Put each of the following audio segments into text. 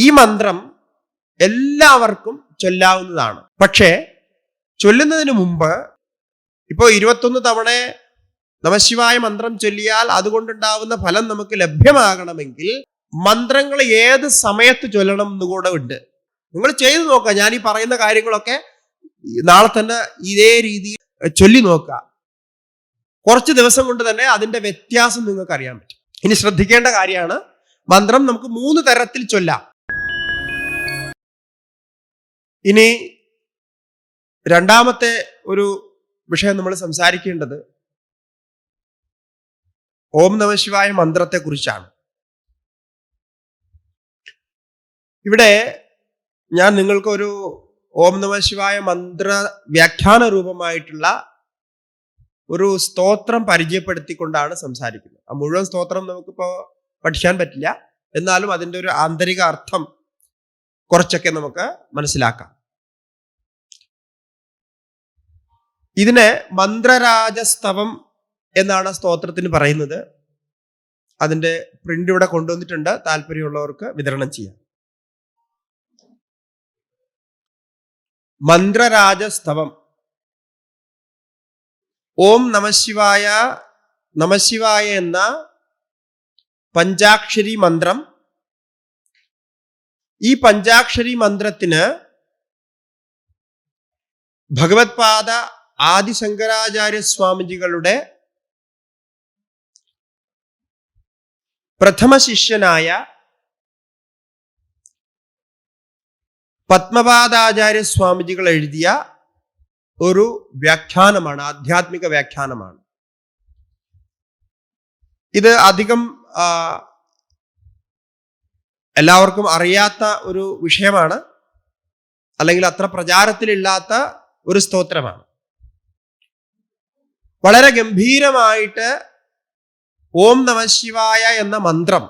ഈ മന്ത്രം എല്ലാവർക്കും ചൊല്ലാവുന്നതാണ്. പക്ഷേ ചൊല്ലുന്നതിന് മുമ്പ് ഇപ്പോൾ 21 തവണ നമഃശിവായ മന്ത്രം ചൊല്ലിയാൽ അതുകൊണ്ടുണ്ടാവുന്ന ഫലം നമുക്ക് ലഭ്യമാകണമെങ്കിൽ മന്ത്രങ്ങൾ ഏത് സമയത്ത് ചൊല്ലണം എന്നുകൂടെ ഉണ്ട്. നിങ്ങൾ ചെയ്തു നോക്കുക. ഞാൻ ഈ പറയുന്ന കാര്യങ്ങളൊക്കെ നാളെ തന്നെ ഇതേ രീതിയിൽ ചൊല്ലി നോക്കുക. കുറച്ച് ദിവസം കൊണ്ട് തന്നെ അതിന്റെ വ്യത്യാസം നിങ്ങൾക്ക് അറിയാൻ പറ്റും. ഇനി ശ്രദ്ധിക്കേണ്ട കാര്യമാണ്, മന്ത്രം നമുക്ക് 3 തരത്തിൽ ചൊല്ലാം. ഇനി രണ്ടാമത്തെ ഒരു വിഷയം നമ്മൾ സംസാരിക്കേണ്ടത് ഓം നമഃശിവായ മന്ത്രത്തെ കുറിച്ചാണ്. ഇവിടെ ഞാൻ നിങ്ങൾക്ക് ഒരു ഓം നമഃശിവായ മന്ത്ര വ്യാഖ്യാന രൂപമായിട്ടുള്ള ഒരു സ്തോത്രം പരിചയപ്പെടുത്തിക്കൊണ്ടാണ് സംസാരിക്കുന്നത്. ആ മുഴുവൻ സ്തോത്രം നമുക്കിപ്പോ പഠിക്കാൻ പറ്റില്ല, എന്നാലും അതിൻ്റെ ഒരു ആന്തരിക അർത്ഥം കുറച്ചൊക്കെ നമുക്ക് മനസ്സിലാക്കാം. ഇതിനെ മന്ത്രരാജസ്തവം എന്നാണ് സ്തോത്രത്തിന് പറയുന്നത്. അതിന്റെ പ്രിന്റ് ഇവിടെ കൊണ്ടുവന്നിട്ടുണ്ട്, താല്പര്യമുള്ളവർക്ക് വിതരണം ചെയ്യാം. മന്ത്രരാജസ്തവം. ഓം നമഃശിവായ, നമഃശിവായ എന്ന പഞ്ചാക്ഷരി മന്ത്രം. ഈ പഞ്ചാക്ഷരി മന്ത്രത്തിന് ഭഗവത്പാദ ആദിശങ്കരാചാര്യ സ്വാമിജികളുടെ പ്രഥമ ശിഷ്യനായ പത്മപാദാചാര്യ സ്വാമിജികൾ എഴുതിയ ഒരു വ്യാഖ്യാനമാണ്, ആധ്യാത്മിക വ്യാഖ്യാനമാണ്. ഇത് അധികം എല്ലാവർക്കും അറിയാത്ത ഒരു വിഷയമാണ്, അല്ലെങ്കിൽ അത്ര പ്രചാരത്തിലില്ലാത്ത ഒരു സ്തോത്രമാണ്. വളരെ ഗംഭീരമായിട്ട് ഓം നമഃശിവായ എന്ന മന്ത്രം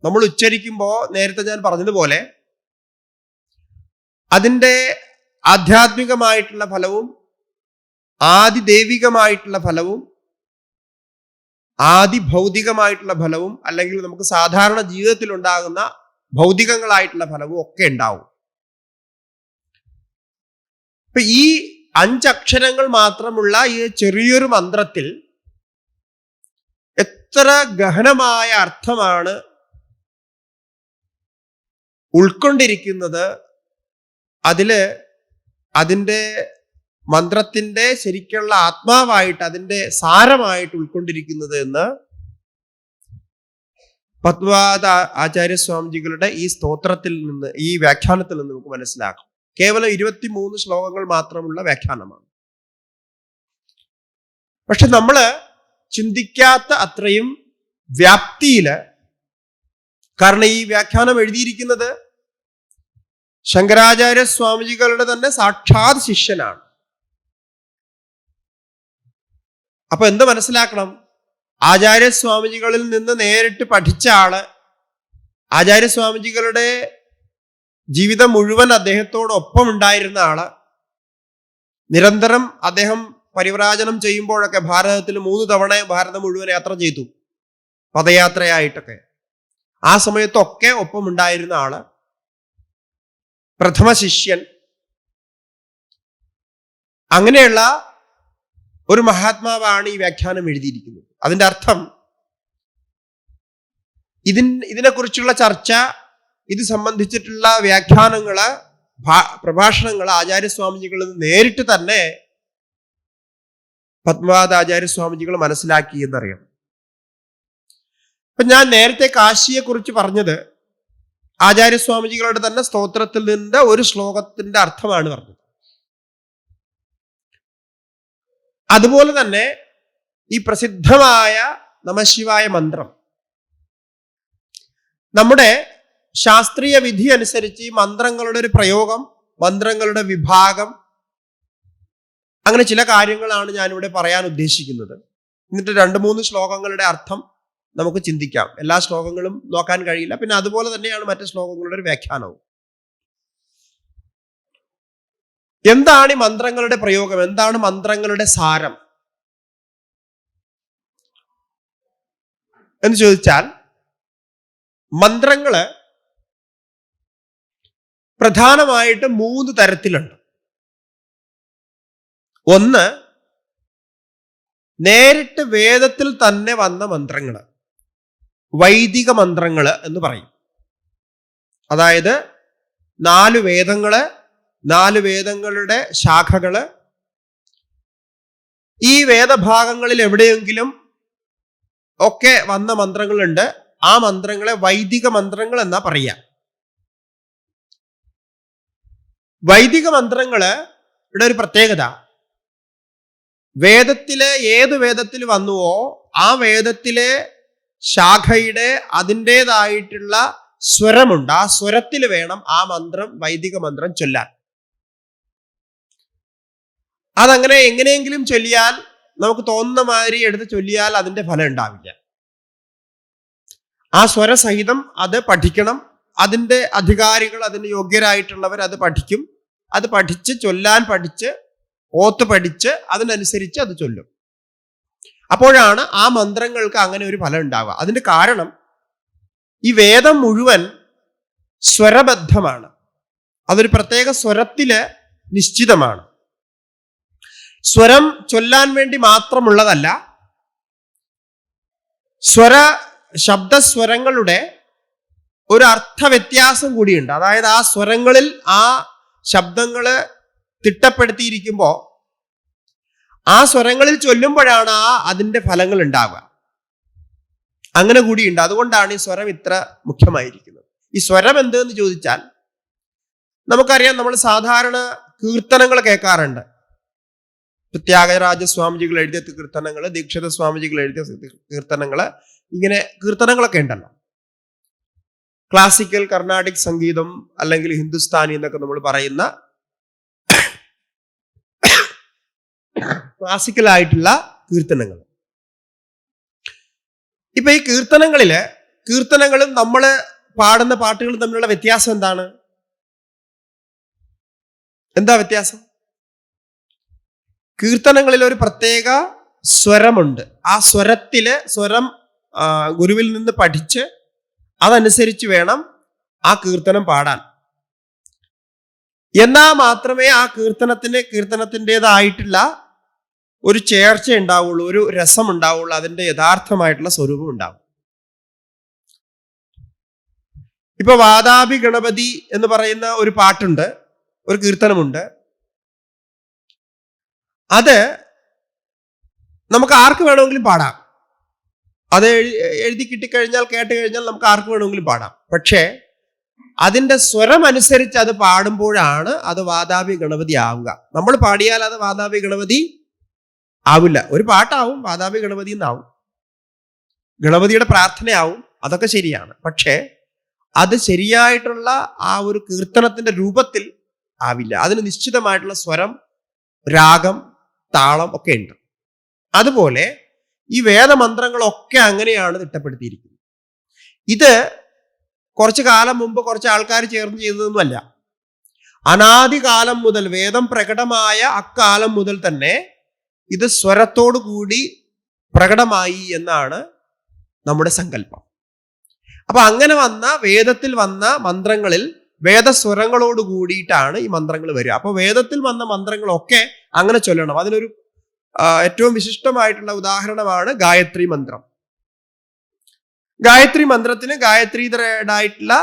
നമ്മൾ ഉച്ചരിക്കുമ്പോൾ നേരത്തെ ഞാൻ പറഞ്ഞതുപോലെ അതിൻ്റെ ആധ്യാത്മികമായിട്ടുള്ള ഫലവും ആദിദൈവികമായിട്ടുള്ള ഫലവും ആദിഭൗതികമായിട്ടുള്ള ഫലവും, അല്ലെങ്കിൽ നമുക്ക് സാധാരണ ജീവിതത്തിൽ ഉണ്ടാകുന്ന ഭൗതികങ്ങളായിട്ടുള്ള ഫലവും ഒക്കെ ഉണ്ടാവും. ഇപ്പൊ ഈ 5 അക്ഷരങ്ങൾ മാത്രമുള്ള ഈ ചെറിയൊരു മന്ത്രത്തിൽ എത്ര ഗഹനമായ അർത്ഥമാണ് ഉൾക്കൊണ്ടിരിക്കുന്നത്. അതിൻ്റെ മന്ത്രത്തിന്റെ ശരിക്കുള്ള ആത്മാവായിട്ട്, അതിൻ്റെ സാരമായിട്ട് ഉൾക്കൊണ്ടിരിക്കുന്നത് എന്ന് പത്മപാദ ആചാര്യസ്വാമിജികളുടെ ഈ സ്തോത്രത്തിൽ നിന്ന്, ഈ വ്യാഖ്യാനത്തിൽ നിന്ന് നമുക്ക് മനസ്സിലാക്കാം. കേവലം 23 ശ്ലോകങ്ങൾ മാത്രമുള്ള വ്യാഖ്യാനമാണ്. പക്ഷെ നമ്മള് ചിന്തിക്കാത്ത അത്രയും വ്യാപ്തിയില്, കാരണം ഈ വ്യാഖ്യാനം എഴുതിയിരിക്കുന്നത് ശങ്കരാചാര്യ സ്വാമിജികളുടെ തന്നെ സാക്ഷാത് ശിഷ്യനാണ്. അപ്പൊ എന്ത് മനസ്സിലാക്കണം? ആചാര്യസ്വാമിജികളിൽ നിന്ന് നേരിട്ട് പഠിച്ച ആള്, ആചാര്യസ്വാമിജികളുടെ ജീവിതം മുഴുവൻ അദ്ദേഹത്തോടൊപ്പം ഉണ്ടായിരുന്ന ആള്, നിരന്തരം അദ്ദേഹം പരിവ്രാജനം ചെയ്യുമ്പോഴൊക്കെ ഭാരതത്തിൽ 3 തവണ ഭാരതം മുഴുവൻ യാത്ര ചെയ്തു, പദയാത്രയായിട്ടൊക്കെ. ആ സമയത്തൊക്കെ ഒപ്പം ഉണ്ടായിരുന്ന ആള്, പ്രഥമ ശിഷ്യൻ. അങ്ങനെയുള്ള ഒരു മഹാത്മാവാണ് ഈ വ്യാഖ്യാനം എഴുതിയിരിക്കുന്നത്. അതിന്റെ അർത്ഥം, ഇതിനെക്കുറിച്ചുള്ള ചർച്ച, ഇത് സംബന്ധിച്ചിട്ടുള്ള വ്യാഖ്യാനങ്ങള്, പ്രഭാഷണങ്ങൾ ആചാര്യസ്വാമിജികളിൽ നിന്ന് നേരിട്ട് തന്നെ പത്മപാദ ആചാര്യസ്വാമിജികൾ മനസ്സിലാക്കി എന്നറിയാം. ഇപ്പൊ ഞാൻ നേരത്തെ കാശിയെ കുറിച്ച് പറഞ്ഞത് ആചാര്യസ്വാമിജികളുടെ തന്നെ സ്തോത്രത്തിൽ നിന്ന് ഒരു ശ്ലോകത്തിന്റെ അർത്ഥമാണ് പറഞ്ഞത്. അതുപോലെ തന്നെ ഈ പ്രസിദ്ധമായ നമഃശിവായ മന്ത്രം നമ്മുടെ ശാസ്ത്രീയ വിധി അനുസരിച്ച് ഈ മന്ത്രങ്ങളുടെ ഒരു പ്രയോഗം, മന്ത്രങ്ങളുടെ വിഭാഗം, അങ്ങനെ ചില കാര്യങ്ങളാണ് ഞാനിവിടെ പറയാൻ ഉദ്ദേശിക്കുന്നത്. എന്നിട്ട് 2-3 ശ്ലോകങ്ങളുടെ അർത്ഥം നമുക്ക് ചിന്തിക്കാം. എല്ലാ ശ്ലോകങ്ങളും നോക്കാൻ കഴിയില്ല, പിന്നെ അതുപോലെ തന്നെയാണ് മറ്റു ശ്ലോകങ്ങളുടെ ഒരു വ്യാഖ്യാനവും. എന്താണ് ഈ മന്ത്രങ്ങളുടെ പ്രയോഗം? എന്താണ് മന്ത്രങ്ങളുടെ സാരം എന്ന് ചോദിച്ചാൽ, മന്ത്രങ്ങള് പ്രധാനമായിട്ട് 3 തരത്തിലുണ്ട്. ഒന്ന്, നേരിട്ട് വേദത്തിൽ തന്നെ വന്ന മന്ത്രങ്ങൾ, വൈദിക മന്ത്രങ്ങൾ എന്ന് പറയും. അതായത് 4 വേദങ്ങള്, 4 വേദങ്ങളുടെ ശാഖകള്, ഈ വേദഭാഗങ്ങളിൽ എവിടെയെങ്കിലും ഒക്കെ വന്ന മന്ത്രങ്ങളുണ്ട്. ആ മന്ത്രങ്ങളെ വൈദിക മന്ത്രങ്ങൾ എന്നാ പറയാ. വൈദിക മന്ത്രങ്ങള് ഇവിടെ ഒരു പ്രത്യേകത, വേദത്തിലെ ഏത് വേദത്തിൽ വന്നുവോ ആ വേദത്തിലെ ശാഖയുടെ അതിൻ്റെതായിട്ടുള്ള സ്വരമുണ്ട്. ആ സ്വരത്തിൽ വേണം ആ മന്ത്രം, വൈദിക മന്ത്രം ചൊല്ലാൻ. അതങ്ങനെ എങ്ങനെയെങ്കിലും ചൊല്ലിയാൽ, നമുക്ക് തോന്നുന്ന മാതിരി എടുത്ത് ചൊല്ലിയാൽ അതിന്റെ ഫലം ഉണ്ടാവില്ല. ആ സ്വരസഹിതം അത് പഠിക്കണം. അതിന്റെ അധികാരികൾ, അതിന് യോഗ്യരായിട്ടുള്ളവർ അത് പഠിക്കും. അത് പഠിച്ച് ചൊല്ലാൻ പഠിച്ച്, ഓത്ത് പഠിച്ച് അതിനനുസരിച്ച് അത് ചൊല്ലും. അപ്പോഴാണ് ആ മന്ത്രങ്ങൾക്ക് അങ്ങനെ ഒരു ഫലം ഉണ്ടാവുക. അതിന്റെ കാരണം, ഈ വേദം മുഴുവൻ സ്വരബദ്ധമാണ്. അതൊരു പ്രത്യേക സ്വരത്തില് നിശ്ചിതമാണ്. സ്വരം ചൊല്ലാൻ വേണ്ടി മാത്രമുള്ളതല്ല. ശബ്ദസ്വരങ്ങളുടെ ഒരു അർത്ഥവ്യത്യാസം കൂടിയുണ്ട്. അതായത് ആ സ്വരങ്ങളിൽ ആ ശബ്ദങ്ങള് തിട്ടപ്പെടുത്തിയിരിക്കുമ്പോൾ ആ സ്വരങ്ങളിൽ ചൊല്ലുമ്പോഴാണ് അതിന്റെ ഫലങ്ങൾ ഉണ്ടാവുക. അങ്ങനെ കൂടിയുണ്ട്. അതുകൊണ്ടാണ് ഈ സ്വരം ഇത്ര മുഖ്യമായിരിക്കുന്നത്. ഈ സ്വരം എന്തെന്ന് ചോദിച്ചാൽ, നമുക്കറിയാം, നമ്മൾ സാധാരണ കീർത്തനങ്ങൾ കേൾക്കാറുണ്ട്. ത്യാഗരാജ സ്വാമിജികൾ എഴുതിയ കീർത്തനങ്ങൾ, ദീക്ഷിത സ്വാമിജികൾ എഴുതിയ കീർത്തനങ്ങൾ, ഇങ്ങനെ കീർത്തനങ്ങളൊക്കെ ഉണ്ടല്ലോ. ക്ലാസിക്കൽ കർണാടിക് സംഗീതം അല്ലെങ്കിൽ ഹിന്ദുസ്ഥാനി എന്നൊക്കെ നമ്മൾ പറയുന്ന ക്ലാസിക്കലായിട്ടുള്ള കീർത്തനങ്ങൾ. ഇപ്പൊ ഈ കീർത്തനങ്ങളും നമ്മൾ പാടുന്ന പാട്ടുകളും തമ്മിലുള്ള വ്യത്യാസം എന്താണ്? എന്താ വ്യത്യാസം? കീർത്തനങ്ങളിൽ ഒരു പ്രത്യേക സ്വരമുണ്ട്. ആ സ്വരം ഗുരുവിൽ നിന്ന് പഠിച്ച് അതനുസരിച്ച് വേണം ആ കീർത്തനം പാടാൻ. എന്നാൽ മാത്രമേ ആ കീർത്തനത്തിൻ്റെതായിട്ടുള്ള ഒരു ചേർച്ച ഉണ്ടാവുള്ളൂ, ഒരു രസം ഉണ്ടാവുള്ളൂ, അതിൻ്റെ യഥാർത്ഥമായിട്ടുള്ള സ്വരൂപം ഉണ്ടാവും. ഇപ്പൊ വാതാപി ഗണപതി എന്ന് പറയുന്ന ഒരു പാട്ടുണ്ട്, ഒരു കീർത്തനമുണ്ട്. അത് നമുക്ക് ആർക്ക് വേണമെങ്കിലും പാടാം. അത് എഴുതി കിട്ടിക്കഴിഞ്ഞാൽ, കേട്ട് കഴിഞ്ഞാൽ നമുക്ക് ആർക്ക് വേണമെങ്കിലും പാടാം. പക്ഷേ അതിൻ്റെ സ്വരം അനുസരിച്ച് അത് പാടുമ്പോഴാണ് അത് വാതാപി ഗണപതി ആവുക. നമ്മൾ പാടിയാൽ അത് വാതാപി ഗണപതി ആവില്ല. ഒരു പാട്ടാവും, വാതാപി ഗണപതി എന്നാവും, ഗണപതിയുടെ പ്രാർത്ഥനയാവും, അതൊക്കെ ശരിയാണ്. പക്ഷേ അത് ശരിയായിട്ടുള്ള ആ ഒരു കീർത്തനത്തിന്റെ രൂപത്തിൽ ആവില്ല. അതിന് നിശ്ചിതമായിട്ടുള്ള സ്വരം, രാഗം, താളം ഒക്കെ ഉണ്ട്. അതുപോലെ ഈ വേദമന്ത്രങ്ങളൊക്കെ അങ്ങനെയാണ് തിട്ടപ്പെടുത്തിയിരിക്കുന്നത്. ഇത് കുറച്ചു കാലം മുമ്പ് കുറച്ച് ആൾക്കാർ ചേർന്ന് ചെയ്തതൊന്നുമല്ല. അനാദികാലം മുതൽ, വേദം പ്രകടമായ അക്കാലം മുതൽ തന്നെ ഇത് സ്വരത്തോടു കൂടി പ്രകടമായി എന്നാണ് നമ്മുടെ സങ്കല്പം. അപ്പൊ അങ്ങനെ വന്ന വേദത്തിൽ വന്ന മന്ത്രങ്ങളിൽ വേദസ്വരങ്ങളോട് കൂടിയിട്ടാണ് ഈ മന്ത്രങ്ങൾ വരിക. അപ്പൊ വേദത്തിൽ വന്ന മന്ത്രങ്ങളൊക്കെ അങ്ങനെ ചൊല്ലണം. അതിനൊരു ഏറ്റവും വിശിഷ്ടമായിട്ടുള്ള ഉദാഹരണമാണ് ഗായത്രി മന്ത്രം. ഗായത്രി മന്ത്രത്തിന് ഗായത്രീതരായിട്ടുള്ള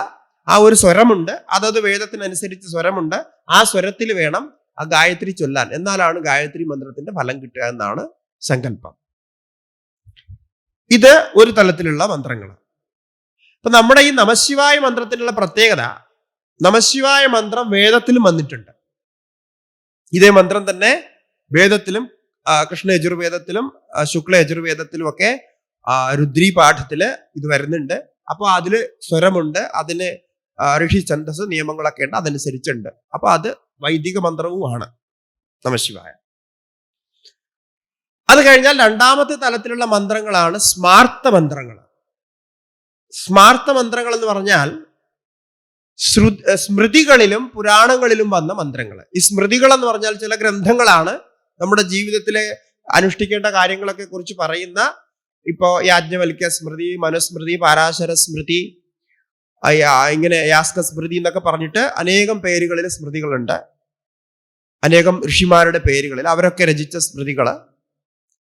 ആ ഒരു സ്വരമുണ്ട്. അതത് വേദത്തിനനുസരിച്ച് സ്വരമുണ്ട്. ആ സ്വരത്തിൽ വേണം ആ ഗായത്രി ചൊല്ലാൻ. എന്നാലാണ് ഗായത്രി മന്ത്രത്തിന്റെ ഫലം കിട്ടുക എന്നാണ് സങ്കല്പം. ഇത് ഒരു തലത്തിലുള്ള മന്ത്രങ്ങൾ. അപ്പൊ നമ്മുടെ ഈ നമഃശിവായ മന്ത്രത്തിനുള്ള പ്രത്യേകത, നമഃശിവായ മന്ത്രം വേദത്തിലും വന്നിട്ടുണ്ട്. ഇതേ മന്ത്രം തന്നെ വേദത്തിലും, കൃഷ്ണ യജുർവേദത്തിലും ശുക്ല യജുർവേദത്തിലും ഒക്കെ രുദ്രി പാഠത്തില് ഇത് വരുന്നുണ്ട്. അപ്പൊ അതില് സ്വരമുണ്ട്, അതിന് ഋഷി ഛന്ദസ് നിയമങ്ങളൊക്കെ ഉണ്ട്, അതനുസരിച്ചുണ്ട്. അപ്പൊ അത് വൈദിക മന്ത്രവുമാണ് നമഃശിവായ. അത് കഴിഞ്ഞാൽ രണ്ടാമത്തെ തലത്തിലുള്ള മന്ത്രങ്ങളാണ് സ്മാർത്ഥ മന്ത്രങ്ങൾ. സ്മാർത്ഥ മന്ത്രങ്ങൾ എന്ന് പറഞ്ഞാൽ സ്മൃതികളിലും പുരാണങ്ങളിലും വന്ന മന്ത്രങ്ങൾ. ഈ സ്മൃതികൾ എന്ന് പറഞ്ഞാൽ ചില ഗ്രന്ഥങ്ങളാണ് നമ്മുടെ ജീവിതത്തിലെ അനുഷ്ഠിക്കേണ്ട കാര്യങ്ങളൊക്കെ കുറിച്ച് പറയുന്ന. ഇപ്പോ യാജ്ഞവൽക്യ സ്മൃതി, മനുസ്മൃതി, പരാശര സ്മൃതി, ഇങ്ങനെ യാസ്ക സ്മൃതി എന്നൊക്കെ പറഞ്ഞിട്ട് അനേകം പേരുകളിൽ സ്മൃതികളുണ്ട്. അനേകം ഋഷിമാരുടെ പേരുകളിൽ അവരൊക്കെ രചിച്ച സ്മൃതികൾ.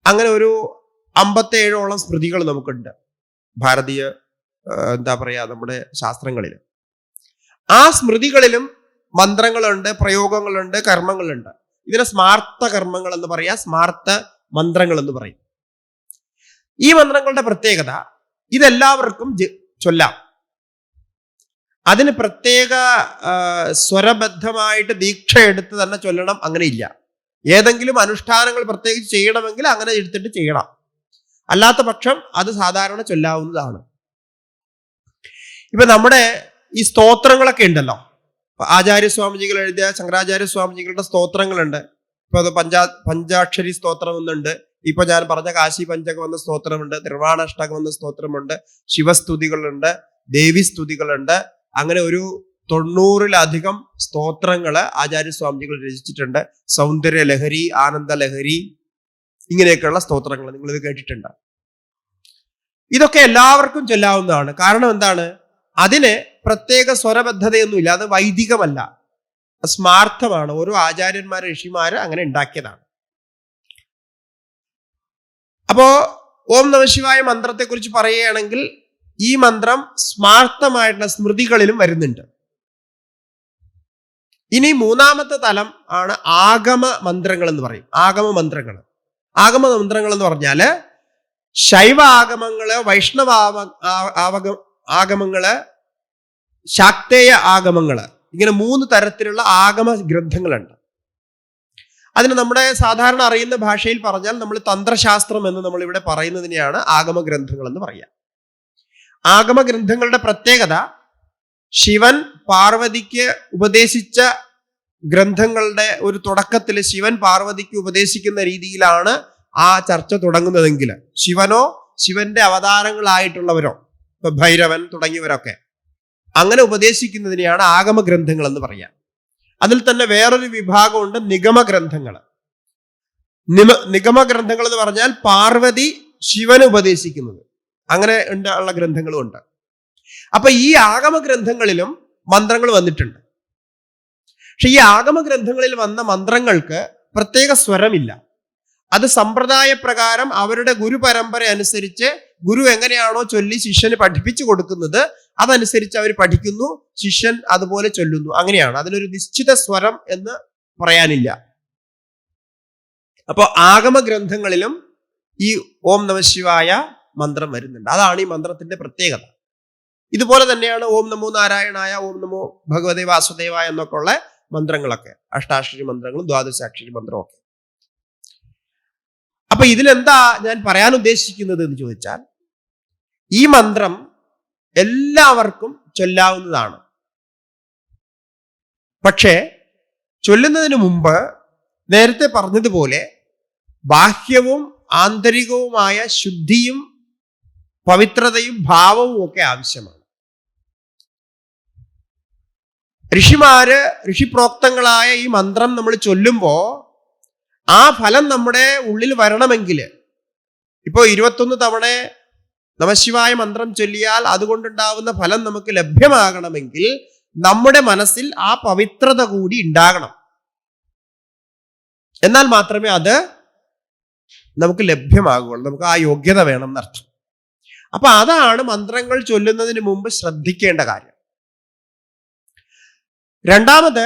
അങ്ങനെ ഒരു 57ഓളം സ്മൃതികൾ നമുക്കുണ്ട് ഭാരതീയ എന്താ പറയാ നമ്മുടെ ശാസ്ത്രങ്ങളിൽ. ആ സ്മൃതികളിലും മന്ത്രങ്ങളുണ്ട്, പ്രയോഗങ്ങളുണ്ട്, കർമ്മങ്ങളുണ്ട്. ഇതിനെ സ്മാർത്ഥ കർമ്മങ്ങൾ എന്ന് പറയാ, സ്മാർത്ഥ മന്ത്രങ്ങൾ എന്ന് പറയും. ഈ മന്ത്രങ്ങളുടെ പ്രത്യേകത ഇതെല്ലാവർക്കും ചൊല്ലാം. അതിന് പ്രത്യേക സ്വരബദ്ധമായിട്ട് ദീക്ഷ എടുത്ത് തന്നെ ചൊല്ലണം അങ്ങനെയില്ല. ഏതെങ്കിലും അനുഷ്ഠാനങ്ങൾ പ്രത്യേകിച്ച് ചെയ്യണമെങ്കിൽ അങ്ങനെ എടുത്തിട്ട് ചെയ്യണം. അല്ലാത്ത പക്ഷം അത് സാധാരണ ചൊല്ലാവുന്നതാണ്. ഇപ്പൊ നമ്മുടെ ഈ സ്തോത്രങ്ങളൊക്കെ ഉണ്ടല്ലോ, ആചാര്യസ്വാമിജികൾ എഴുതിയ ശങ്കരാചാര്യ സ്വാമിജികളുടെ സ്തോത്രങ്ങളുണ്ട്. ഇപ്പൊ അത് പഞ്ചാക്ഷരി സ്തോത്രം എന്നുണ്ട്. ഇപ്പൊ ഞാൻ പറഞ്ഞ കാശി പഞ്ചകം എന്ന സ്തോത്രമുണ്ട്, നിർവാണാഷ്ടകം എന്ന സ്തോത്രമുണ്ട്, ശിവസ്തുതികളുണ്ട്, ദേവീസ്തുതികളുണ്ട്. അങ്ങനെ ഒരു 90-ലധികം സ്തോത്രങ്ങള് ആചാര്യസ്വാമിജികൾ രചിച്ചിട്ടുണ്ട്. സൗന്ദര്യ ലഹരി, ആനന്ദ ലഹരി, ഇങ്ങനെയൊക്കെയുള്ള സ്തോത്രങ്ങൾ നിങ്ങളിത് കേട്ടിട്ടുണ്ട്. ഇതൊക്കെ എല്ലാവർക്കും ചൊല്ലാവുന്നതാണ്. കാരണം എന്താണ്? അതിന് പ്രത്യേക സ്വരബദ്ധതയൊന്നുമില്ല. അത് വൈദികമല്ല, സ്മാർത്ഥമാണ്. ഓരോ ആചാര്യന്മാര് ഋഷിമാര് അങ്ങനെ ഉണ്ടാക്കിയതാണ്. അപ്പോ ഓം നമഃശിവായ മന്ത്രത്തെ കുറിച്ച് പറയുകയാണെങ്കിൽ ഈ മന്ത്രം സ്മാർത്ഥമായിട്ടുള്ള സ്മൃതികളിലും വരുന്നുണ്ട്. ഇനി മൂന്നാമത്തെ തലം ആണ് ആഗമ മന്ത്രങ്ങൾ എന്ന് പറയും. ആഗമ മന്ത്രങ്ങൾ എന്ന് പറഞ്ഞാല് ശൈവ ആഗമങ്ങള്, വൈഷ്ണവ ആഗമങ്ങള്, ശാക്തേയ ആഗമങ്ങള്, ഇങ്ങനെ 3 തരത്തിലുള്ള ആഗമ ഗ്രന്ഥങ്ങളുണ്ട്. അതിന് നമ്മുടെ സാധാരണ അറിയുന്ന ഭാഷയിൽ പറഞ്ഞാൽ നമ്മൾ തന്ത്രശാസ്ത്രം എന്ന് നമ്മൾ ഇവിടെ പറയുന്നതിനെയാണ് ആഗമ ഗ്രന്ഥങ്ങൾ എന്ന് പറയുക. ആഗമ ഗ്രന്ഥങ്ങളുടെ പ്രത്യേകത ശിവൻ പാർവതിക്ക് ഉപദേശിച്ച ഗ്രന്ഥങ്ങളുടെ ഒരു തുടക്കത്തിൽ ശിവൻ പാർവതിക്ക് ഉപദേശിക്കുന്ന രീതിയിലാണ് ആ ചർച്ച തുടങ്ങുന്നതെങ്കിൽ ശിവനോ ശിവന്റെ അവതാരങ്ങളായിട്ടുള്ളവരോ, ഇപ്പൊ ഭൈരവൻ തുടങ്ങിയവരൊക്കെ അങ്ങനെ ഉപദേശിക്കുന്നതിനെയാണ് ആഗമ ഗ്രന്ഥങ്ങൾ എന്ന് പറയാം. അതിൽ തന്നെ വേറൊരു വിഭാഗമുണ്ട് നിഗമ ഗ്രന്ഥങ്ങൾ. നിഗമ ഗ്രന്ഥങ്ങൾ എന്ന് പറഞ്ഞാൽ പാർവതി ശിവന് ഉപദേശിക്കുന്നത്, അങ്ങനെ ഉള്ള ഗ്രന്ഥങ്ങളും ഉണ്ട്. അപ്പൊ ഈ ആഗമ ഗ്രന്ഥങ്ങളിലും മന്ത്രങ്ങൾ വന്നിട്ടുണ്ട്. പക്ഷെ ഈ ആഗമ ഗ്രന്ഥങ്ങളിൽ വന്ന മന്ത്രങ്ങൾക്ക് പ്രത്യേക സ്വരമില്ല. അത് സമ്പ്രദായ പ്രകാരം അവരുടെ ഗുരുപരമ്പര അനുസരിച്ച് ഗുരു എങ്ങനെയാണോ ചൊല്ലി ശിഷ്യന് പഠിപ്പിച്ചു കൊടുക്കുന്നത് അതനുസരിച്ച് അവർ പഠിക്കുന്നു, ശിഷ്യൻ അതുപോലെ ചൊല്ലുന്നു. അങ്ങനെയാണ്. അതിനൊരു നിശ്ചിത സ്വരം എന്ന് പറയാനില്ല. അപ്പൊ ആഗമ ഗ്രന്ഥങ്ങളിലും ഈ ഓം നമഃശിവായ മന്ത്രം വരുന്നുണ്ട്. അതാണ് ഈ മന്ത്രത്തിന്റെ പ്രത്യേകത. ഇതുപോലെ തന്നെയാണ് ഓം നമോ നാരായണായ, ഓം നമോ ഭഗവതേ വാസുദേവായ എന്നൊക്കെ ഉള്ള മന്ത്രങ്ങളൊക്കെ, അഷ്ടാക്ഷരി മന്ത്രങ്ങളും ദ്വാദശാക്ഷരി മന്ത്രവും ഒക്കെ. അപ്പൊ ഇതിലെന്താ ഞാൻ പറയാൻ ഉദ്ദേശിക്കുന്നത് എന്ന് ചോദിച്ചാൽ, ഈ മന്ത്രം എല്ലാവർക്കും ചൊല്ലാവുന്നതാണ്. പക്ഷേ ചൊല്ലുന്നതിന് മുമ്പ് നേരത്തെ പറഞ്ഞതുപോലെ ബാഹ്യവും ആന്തരികവുമായ ശുദ്ധിയും പവിത്രതയും ഭാവവും ഒക്കെ ആവശ്യമാണ്. ഋഷിപ്രോക്തങ്ങളായ ഈ മന്ത്രം നമ്മൾ ചൊല്ലുമ്പോ ആ ഫലം നമ്മുടെ ഉള്ളിൽ വരണമെങ്കിൽ, ഇപ്പോ 21 തവണ നമഃശിവായ മന്ത്രം ചൊല്ലിയാൽ അതുകൊണ്ടുണ്ടാവുന്ന ഫലം നമുക്ക് ലഭ്യമാകണമെങ്കിൽ നമ്മുടെ മനസ്സിൽ ആ പവിത്രത കൂടി ഉണ്ടാകണം. എന്നാൽ മാത്രമേ അത് നമുക്ക് ലഭ്യമാകുള്ളൂ. നമുക്ക് ആ യോഗ്യത വേണം എന്നർത്ഥം. അപ്പൊ അതാണ് മന്ത്രങ്ങൾ ചൊല്ലുന്നതിന് മുമ്പ് ശ്രദ്ധിക്കേണ്ട കാര്യം. രണ്ടാമത്,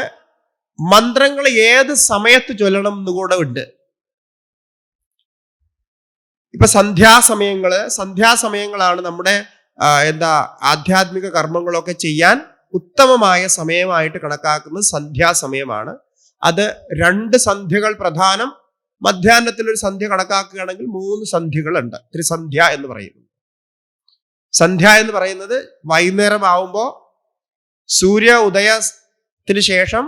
മന്ത്രങ്ങൾ ഏത് സമയത്ത് ചൊല്ലണം എന്നുകൂടെ ഉണ്ട്. ഇപ്പൊ സന്ധ്യാസമയങ്ങളാണ് നമ്മുടെ ആധ്യാത്മിക കർമ്മങ്ങളൊക്കെ ചെയ്യാൻ ഉത്തമമായ സമയമായിട്ട് കണക്കാക്കുന്നത് സന്ധ്യാസമയമാണ്. അത് 2 സന്ധ്യകൾ പ്രധാനം. മധ്യാഹ്നത്തിൽ ഒരു സന്ധ്യ കണക്കാക്കുകയാണെങ്കിൽ 3 സന്ധ്യകളുണ്ട്. ത്രിസന്ധ്യ എന്ന് പറയുന്നു. സന്ധ്യ എന്ന് പറയുന്നത് വൈകുന്നേരം ആവുമ്പോൾ സൂര്യ ഉദയത്തിന് ശേഷം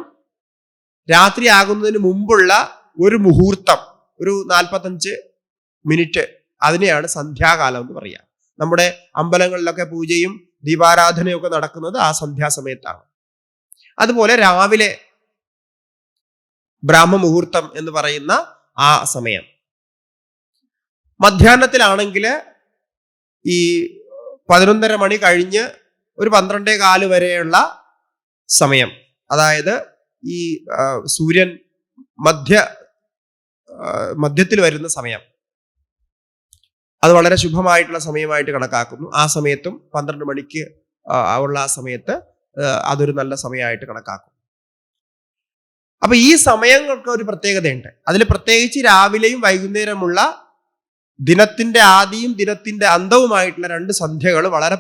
രാത്രി ആകുന്നതിന് മുമ്പുള്ള ഒരു മുഹൂർത്തം, ഒരു 45 മിനിറ്റ്, അതിനെയാണ് സന്ധ്യാകാലം എന്ന് പറയുക. നമ്മുടെ അമ്പലങ്ങളിലൊക്കെ പൂജയും ദീപാരാധനയൊക്കെ നടക്കുന്നത് ആ സന്ധ്യാസമയത്താണ്. അതുപോലെ രാവിലെ ബ്രാഹ്മമുഹൂർത്തം എന്ന് പറയുന്ന ആ സമയം. മധ്യാഹ്നത്തിലാണെങ്കിൽ ഈ 11:30 മണി കഴിഞ്ഞ് ഒരു 12:15 വരെയുള്ള സമയം, അതായത് ഈ സൂര്യൻ മധ്യത്തിൽ വരുന്ന സമയം, അത് വളരെ ശുഭമായിട്ടുള്ള സമയമായിട്ട് കണക്കാക്കുന്നു. ആ സമയത്തും 12 മണിക്ക് ഉള്ള ആ സമയത്ത് അതൊരു നല്ല സമയമായിട്ട് കണക്കാക്കും. അപ്പൊ ഈ സമയങ്ങൾക്ക് ഒരു പ്രത്യേകതയുണ്ട്. അതിൽ പ്രത്യേകിച്ച് രാവിലെയും വൈകുന്നേരമുള്ള ദിനത്തിന്റെ ആദിയും ദിനത്തിന്റെ അന്തവുമായിട്ടുള്ള 2 സന്ധ്യകൾ വളരെ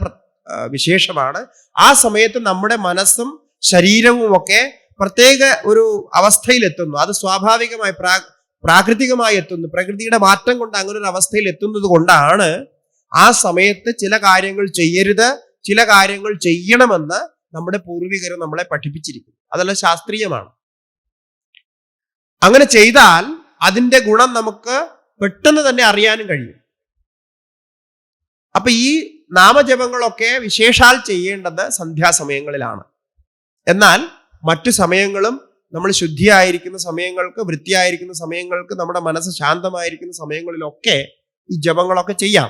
വിശേഷമാണ്. ആ സമയത്ത് നമ്മുടെ മനസ്സും ശരീരവും ഒക്കെ പ്രത്യേക ഒരു അവസ്ഥയിലെത്തുന്നു. അത് സ്വാഭാവികമായി പ്രാകൃതികമായി എത്തുന്നു. പ്രകൃതിയുടെ മാറ്റം കൊണ്ട് അങ്ങനെ ഒരു അവസ്ഥയിൽ എത്തുന്നത് കൊണ്ടാണ് ആ സമയത്ത് ചില കാര്യങ്ങൾ ചെയ്യരുത്, ചില കാര്യങ്ങൾ ചെയ്യണമെന്ന് നമ്മുടെ പൂർവികർ നമ്മളെ പഠിപ്പിച്ചിരിക്കുന്നു. അതെല്ലാം ശാസ്ത്രീയമാണ്. അങ്ങനെ ചെയ്താൽ അതിന്റെ ഗുണം നമുക്ക് പെട്ടെന്ന് തന്നെ അറിയാനും കഴിയും. അപ്പൊ ഈ നാമജപങ്ങളൊക്കെ വിശേഷാൽ ചെയ്യേണ്ടത് സന്ധ്യാസമയങ്ങളിലാണ്. എന്നാൽ മറ്റു സമയങ്ങളും നമ്മൾ ശുദ്ധിയായിരിക്കുന്ന സമയങ്ങൾക്ക്, വൃത്തിയായിരിക്കുന്ന സമയങ്ങൾക്ക്, നമ്മുടെ മനസ്സ് ശാന്തമായിരിക്കുന്ന സമയങ്ങളിലൊക്കെ ഈ ജപങ്ങളൊക്കെ ചെയ്യാം.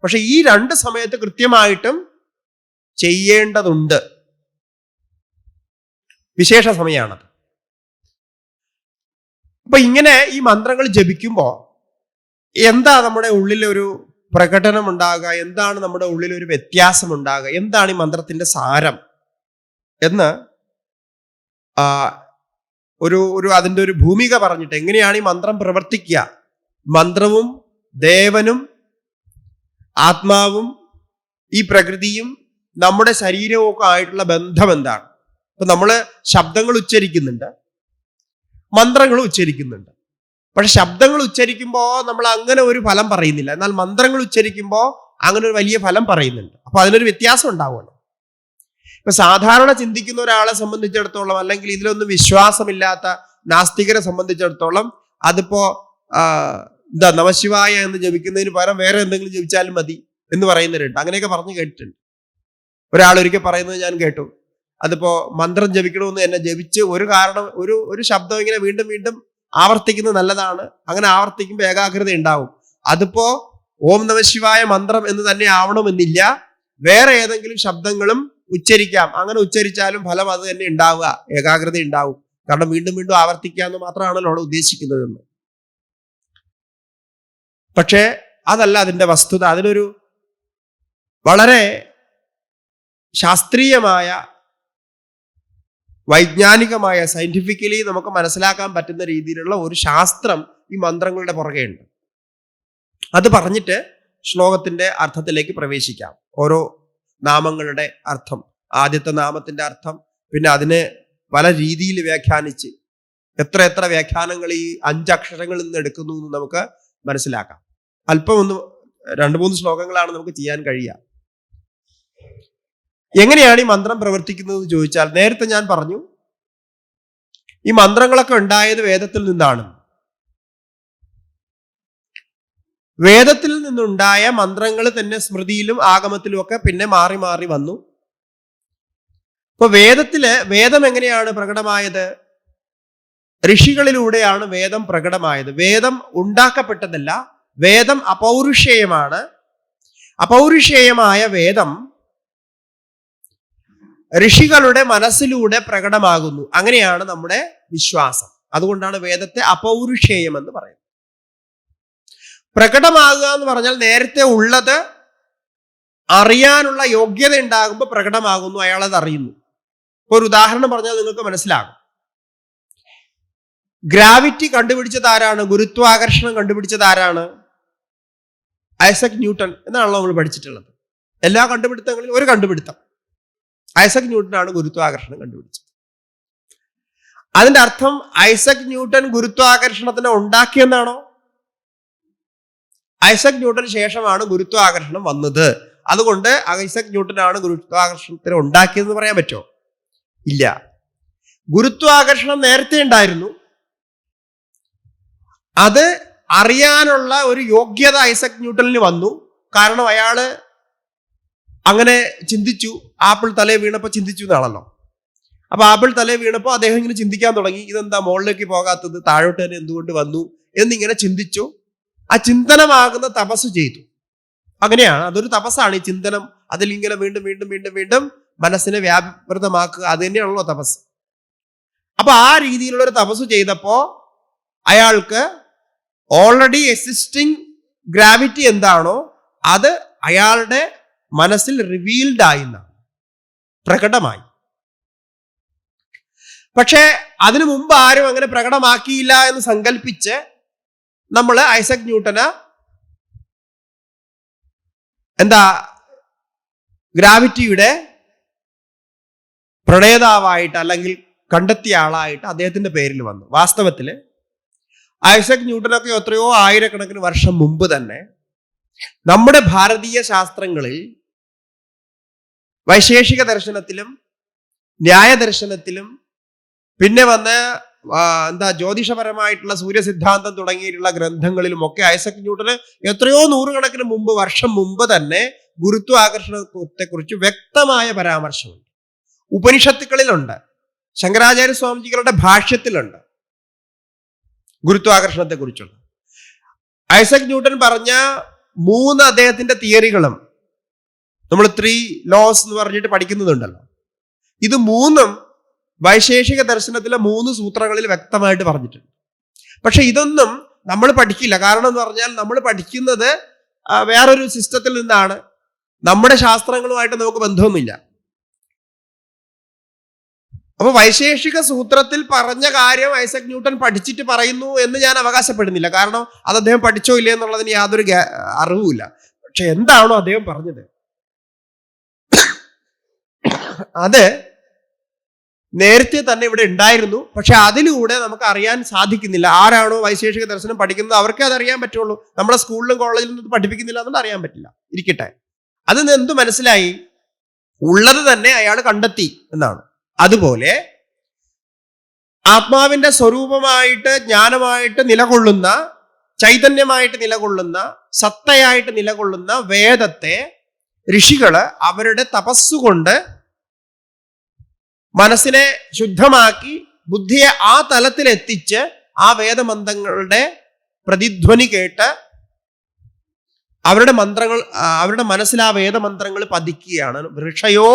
പക്ഷെ ഈ 2 സമയത്ത് കൃത്യമായിട്ടും ചെയ്യേണ്ടതുണ്ട്. വിശേഷ സമയമാണത്. അപ്പൊ ഇങ്ങനെ ഈ മന്ത്രങ്ങൾ ജപിക്കുമ്പോൾ എന്താ നമ്മുടെ ഉള്ളിലൊരു പ്രകടനം ഉണ്ടാകുക, എന്താണ് നമ്മുടെ ഉള്ളിൽ ഒരു വ്യത്യാസം ഉണ്ടാകുക, എന്താണ് ഈ മന്ത്രത്തിന്റെ സാരം എന്ന് അതിൻ്റെ ഒരു ഭൂമിക പറഞ്ഞിട്ട് എങ്ങനെയാണ് ഈ മന്ത്രം പ്രവർത്തിക്കുക, മന്ത്രവും ദേവനും ആത്മാവും ഈ പ്രകൃതിയും നമ്മുടെ ശരീരവും ഒക്കെ ആയിട്ടുള്ള ബന്ധം എന്താണ്. ഇപ്പൊ നമ്മള് ശബ്ദങ്ങൾ ഉച്ചരിക്കുന്നുണ്ട്, മന്ത്രങ്ങൾ ഉച്ചരിക്കുന്നുണ്ട്. പക്ഷെ ശബ്ദങ്ങൾ ഉച്ചരിക്കുമ്പോൾ നമ്മൾ അങ്ങനെ ഒരു ഫലം പറയുന്നില്ല. എന്നാൽ മന്ത്രങ്ങൾ ഉച്ചരിക്കുമ്പോൾ അങ്ങനെ ഒരു വലിയ ഫലം പറയുന്നുണ്ട്. അപ്പൊ അതിനൊരു വ്യത്യാസം ഉണ്ടാവുമല്ലോ. ഇപ്പൊ സാധാരണ ചിന്തിക്കുന്ന ഒരാളെ സംബന്ധിച്ചിടത്തോളം, അല്ലെങ്കിൽ ഇതിലൊന്നും വിശ്വാസമില്ലാത്ത നാസ്തികരെ സംബന്ധിച്ചിടത്തോളം, അതിപ്പോ നമശിവായ എന്ന് ജപിക്കുന്നതിന് പകരം വേറെ എന്തെങ്കിലും ജപിച്ചാലും മതി എന്ന് പറയുന്നവരുണ്ട്. അങ്ങനെയൊക്കെ പറഞ്ഞു കേട്ടിട്ടുണ്ട്. ഒരാൾ ഒരിക്കൽ പറയുന്നത് ഞാൻ കേട്ടു, അതിപ്പോ മന്ത്രം ജപിക്കണമെന്ന് എന്നെ ജപിച്ച് ഒരു ശബ്ദം ഇങ്ങനെ വീണ്ടും വീണ്ടും ആവർത്തിക്കുന്നത് നല്ലതാണ്. അങ്ങനെ ആവർത്തിക്കുമ്പോൾ ഏകാഗ്രത ഉണ്ടാവും. അതിപ്പോ ഓം നമശിവായ മന്ത്രം എന്ന് തന്നെ ആവണമെന്നില്ല, വേറെ ഏതെങ്കിലും ശബ്ദങ്ങളും ഉച്ചരിക്കാം. അങ്ങനെ ഉച്ചരിച്ചാലും ഫലം അത് തന്നെ ഉണ്ടാവുക, ഏകാഗ്രത ഉണ്ടാവും. കാരണം വീണ്ടും വീണ്ടും ആവർത്തിക്കാന്ന് മാത്രമാണല്ലോ അവിടെ ഉദ്ദേശിക്കുന്നതെന്ന്. പക്ഷേ അതല്ല അതിന്റെ വസ്തുത. അതിനൊരു വളരെ ശാസ്ത്രീയമായ, വൈജ്ഞാനികമായ, സയന്റിഫിക്കലി നമുക്ക് മനസ്സിലാക്കാൻ പറ്റുന്ന രീതിയിലുള്ള ഒരു ശാസ്ത്രം ഈ മന്ത്രങ്ങളുടെ പുറകെയുണ്ട്. അത് പറഞ്ഞിട്ട് ശ്ലോകത്തിന്റെ അർത്ഥത്തിലേക്ക് പ്രവേശിക്കാം. ഓരോ നാമങ്ങളുടെ അർത്ഥം, ആദ്യത്തെ നാമത്തിന്റെ അർത്ഥം, പിന്നെ അതിനെ പല രീതിയിൽ വ്യാഖ്യാനിച്ച് എത്ര വ്യാഖ്യാനങ്ങൾ ഈ 5 അക്ഷരങ്ങളിൽ നിന്ന് എടുക്കുന്നു എന്ന് നമുക്ക് മനസ്സിലാക്കാം. അല്പം 2-3 ശ്ലോകങ്ങളാണ് നമുക്ക് ചെയ്യാൻ കഴിയുക. എങ്ങനെയാണ് ഈ മന്ത്രം പ്രവർത്തിക്കുന്നത് എന്ന് ചോദിച്ചാൽ, നേരത്തെ ഞാൻ പറഞ്ഞു ഈ മന്ത്രങ്ങളൊക്കെ ഉണ്ടായത് വേദത്തിൽ നിന്നാണ്. വേദത്തിൽ നിന്നുണ്ടായ മന്ത്രങ്ങൾ തന്നെ സ്മൃതിയിലും ആഗമത്തിലും ഒക്കെ പിന്നെ മാറി മാറി വന്നു. ഇപ്പൊ വേദം എങ്ങനെയാണ് പ്രകടമായത്? ഋഷികളിലൂടെയാണ് വേദം പ്രകടമായത്. വേദം ഉണ്ടാക്കപ്പെട്ടതല്ല, വേദം അപൗരുഷേയമാണ്. അപൗരുഷേയമായ വേദം ഋഷികളുടെ മനസ്സിലൂടെ പ്രകടമാകുന്നു. അങ്ങനെയാണ് നമ്മുടെ വിശ്വാസം. അതുകൊണ്ടാണ് വേദത്തെ അപൗരുഷേയം എന്ന് പറയുന്നത്. പ്രകടമാകുക എന്ന് പറഞ്ഞാൽ നേരത്തെ ഉള്ളത് അറിയാനുള്ള യോഗ്യത ഉണ്ടാകുമ്പോൾ പ്രകടമാകുന്നു, അയാളത് അറിയുന്നു. ഇപ്പൊ ഒരു ഉദാഹരണം പറഞ്ഞാൽ നിങ്ങൾക്ക് മനസ്സിലാകും. ഗ്രാവിറ്റി കണ്ടുപിടിച്ചത് ആരാണ്? ഗുരുത്വാകർഷണം കണ്ടുപിടിച്ചത് ആരാണ്? ഐസക് ന്യൂട്ടൺ എന്നാണല്ലോ നമ്മൾ പഠിച്ചിട്ടുള്ളത്. എല്ലാ കണ്ടുപിടുത്തങ്ങളിലും ഒരു കണ്ടുപിടുത്തം, ഐസക് ന്യൂട്ടനാണ് ഗുരുത്വാകർഷണം കണ്ടുപിടിച്ചത്. അതിന്റെ അർത്ഥം ഐസക് ന്യൂട്ടൻ ഗുരുത്വാകർഷണത്തിനെ ഉണ്ടാക്കിയെന്നാണോ? ഐസക് ന്യൂട്ടന് ശേഷമാണ് ഗുരുത്വാകർഷണം വന്നത്. അതുകൊണ്ട് ഐസക് ന്യൂട്ടനാണ് ഗുരുത്വാകർഷണത്തിനെ ഉണ്ടാക്കിയതെന്ന് പറയാൻ പറ്റുമോ? ഇല്ല. ഗുരുത്വാകർഷണം നേരത്തെ ഉണ്ടായിരുന്നു. അത് അറിയാനുള്ള ഒരു യോഗ്യത ഐസക് ന്യൂട്ടനിൽ വന്നു. കാരണം അയാള് അങ്ങനെ ചിന്തിച്ചു. ആപ്പിൾ തലേ വീണപ്പോൾ ചിന്തിച്ചു എന്നാണല്ലോ. അപ്പൊ ആപ്പിൾ തലേ വീണപ്പോൾ അദ്ദേഹം ഇങ്ങനെ ചിന്തിക്കാൻ തുടങ്ങി, ഇതെന്താ മുകളിലേക്ക് പോകാത്തത്, താഴോട്ട് തന്നെ എന്തുകൊണ്ട് വന്നു എന്നിങ്ങനെ ചിന്തിച്ചു. ആ ചിന്തനമാകുന്ന തപസ് ചെയ്തു. അങ്ങനെയാണ്, അതൊരു തപസ്സാണ് ഈ ചിന്തനം. അതിലിങ്ങനെ വീണ്ടും വീണ്ടും വീണ്ടും വീണ്ടും മനസ്സിനെ വ്യാപൃതമാക്കുക. അത് തന്നെയാണല്ലോ തപസ്. അപ്പൊ ആ രീതിയിലുള്ള ഒരു തപസ് ചെയ്തപ്പോ അയാൾക്ക് ഓൾറെഡി എക്സിസ്റ്റിംഗ് ഗ്രാവിറ്റി എന്താണോ അത് അയാളുടെ മനസ്സിൽ റിവീൽഡ് ആയിന്നാണ്, പ്രകടമായി. പക്ഷേ അതിനു മുമ്പ് ആരും അങ്ങനെ പ്രകടമാക്കിയില്ല എന്ന് സങ്കല്പിച്ച് നമ്മൾ ഐസക് ന്യൂട്ടന് ഗ്രാവിറ്റിയുടെ പ്രണേതാവായിട്ട് അല്ലെങ്കിൽ കണ്ടെത്തിയ ആളായിട്ട് അദ്ദേഹത്തിന്റെ പേരിൽ വന്നു. വാസ്തവത്തിൽ ഐസക് ന്യൂട്ടനൊക്കെ എത്രയോ ആയിരക്കണക്കിന് വർഷം മുമ്പ് തന്നെ നമ്മുടെ ഭാരതീയ ശാസ്ത്രങ്ങളിൽ വൈശേഷിക ദർശനത്തിലും ന്യായദർശനത്തിലും പിന്നെ വന്ന് ജ്യോതിഷപരമായിട്ടുള്ള സൂര്യസിദ്ധാന്തം തുടങ്ങിയിട്ടുള്ള ഗ്രന്ഥങ്ങളിലുമൊക്കെ ഐസക് ന്യൂട്ടന് എത്രയോ നൂറുകണക്കിന് വർഷം മുമ്പ് തന്നെ ഗുരുത്വാകർഷണത്തെ കുറിച്ച് വ്യക്തമായ പരാമർശമുണ്ട്. ഉപനിഷത്തുക്കളിലുണ്ട്, ശങ്കരാചാര്യ സ്വാമിജികളുടെ ഭാഷ്യത്തിലുണ്ട് ഗുരുത്വാകർഷണത്തെ കുറിച്ചുള്ള. ഐസക് ന്യൂട്ടൻ പറഞ്ഞ 3 അദ്ദേഹത്തിന്റെ തിയറികളും നമ്മൾ 3 ലോസ് എന്ന് പറഞ്ഞിട്ട് പഠിക്കുന്നുണ്ടല്ലോ, ഇത് 3ഉം വൈശേഷിക ദർശനത്തിലെ 3 സൂത്രങ്ങളിൽ വ്യക്തമായിട്ട് പറഞ്ഞിട്ടുണ്ട്. പക്ഷെ ഇതൊന്നും നമ്മൾ പഠിക്കില്ല. കാരണം എന്ന് പറഞ്ഞാൽ നമ്മൾ പഠിക്കുന്നത് വേറൊരു സിസ്റ്റത്തിൽ നിന്നാണ്. നമ്മുടെ ശാസ്ത്രങ്ങളുമായിട്ട് നമുക്ക് ബന്ധമൊന്നുമില്ല. അപ്പൊ വൈശേഷിക സൂത്രത്തിൽ പറഞ്ഞ കാര്യം ഐസക് ന്യൂട്ടൻ പഠിച്ചിട്ട് പറയുന്നു എന്ന് ഞാൻ അവകാശപ്പെടുന്നില്ല. കാരണം അത് അദ്ദേഹം പഠിച്ചോ ഇല്ലേ എന്നുള്ളതിന് യാതൊരു അറിവുമില്ല. പക്ഷെ എന്താണോ അദ്ദേഹം പറഞ്ഞത് അത് നേരത്തെ തന്നെ ഇവിടെ ഉണ്ടായിരുന്നു. പക്ഷെ അതിലൂടെ നമുക്ക് അറിയാൻ സാധിക്കുന്നില്ല. ആരാണോ വൈശേഷിക ദർശനം പഠിക്കുന്നത് അവർക്ക് അത് അറിയാൻ പറ്റുള്ളൂ. നമ്മുടെ സ്കൂളിലും കോളേജിലും ഒന്നും പഠിപ്പിക്കുന്നില്ല എന്നുകൊണ്ട് അറിയാൻ പറ്റില്ല. ഇരിക്കട്ടെ, അതിന് എന്ത് മനസ്സിലായി? ഉള്ളത് തന്നെ അയാൾ കണ്ടെത്തി എന്നാണ്. അതുപോലെ ആത്മാവിന്റെ സ്വരൂപമായിട്ട് ജ്ഞാനമായിട്ട് നിലകൊള്ളുന്ന, ചൈതന്യമായിട്ട് നിലകൊള്ളുന്ന, സത്തയായിട്ട് നിലകൊള്ളുന്ന വേദത്തെ ഋഷികള് അവരുടെ തപസ്സുകൊണ്ട് മനസ്സിനെ ശുദ്ധമാക്കി ബുദ്ധിയെ ആ തലത്തിലെത്തിച്ച് ആ വേദമന്ത്രങ്ങളുടെ പ്രതിധ്വനി കേട്ട് അവരുടെ മനസ്സിൽ ആ വേദമന്ത്രങ്ങൾ പതിക്കുകയാണ്. ഋഷയോ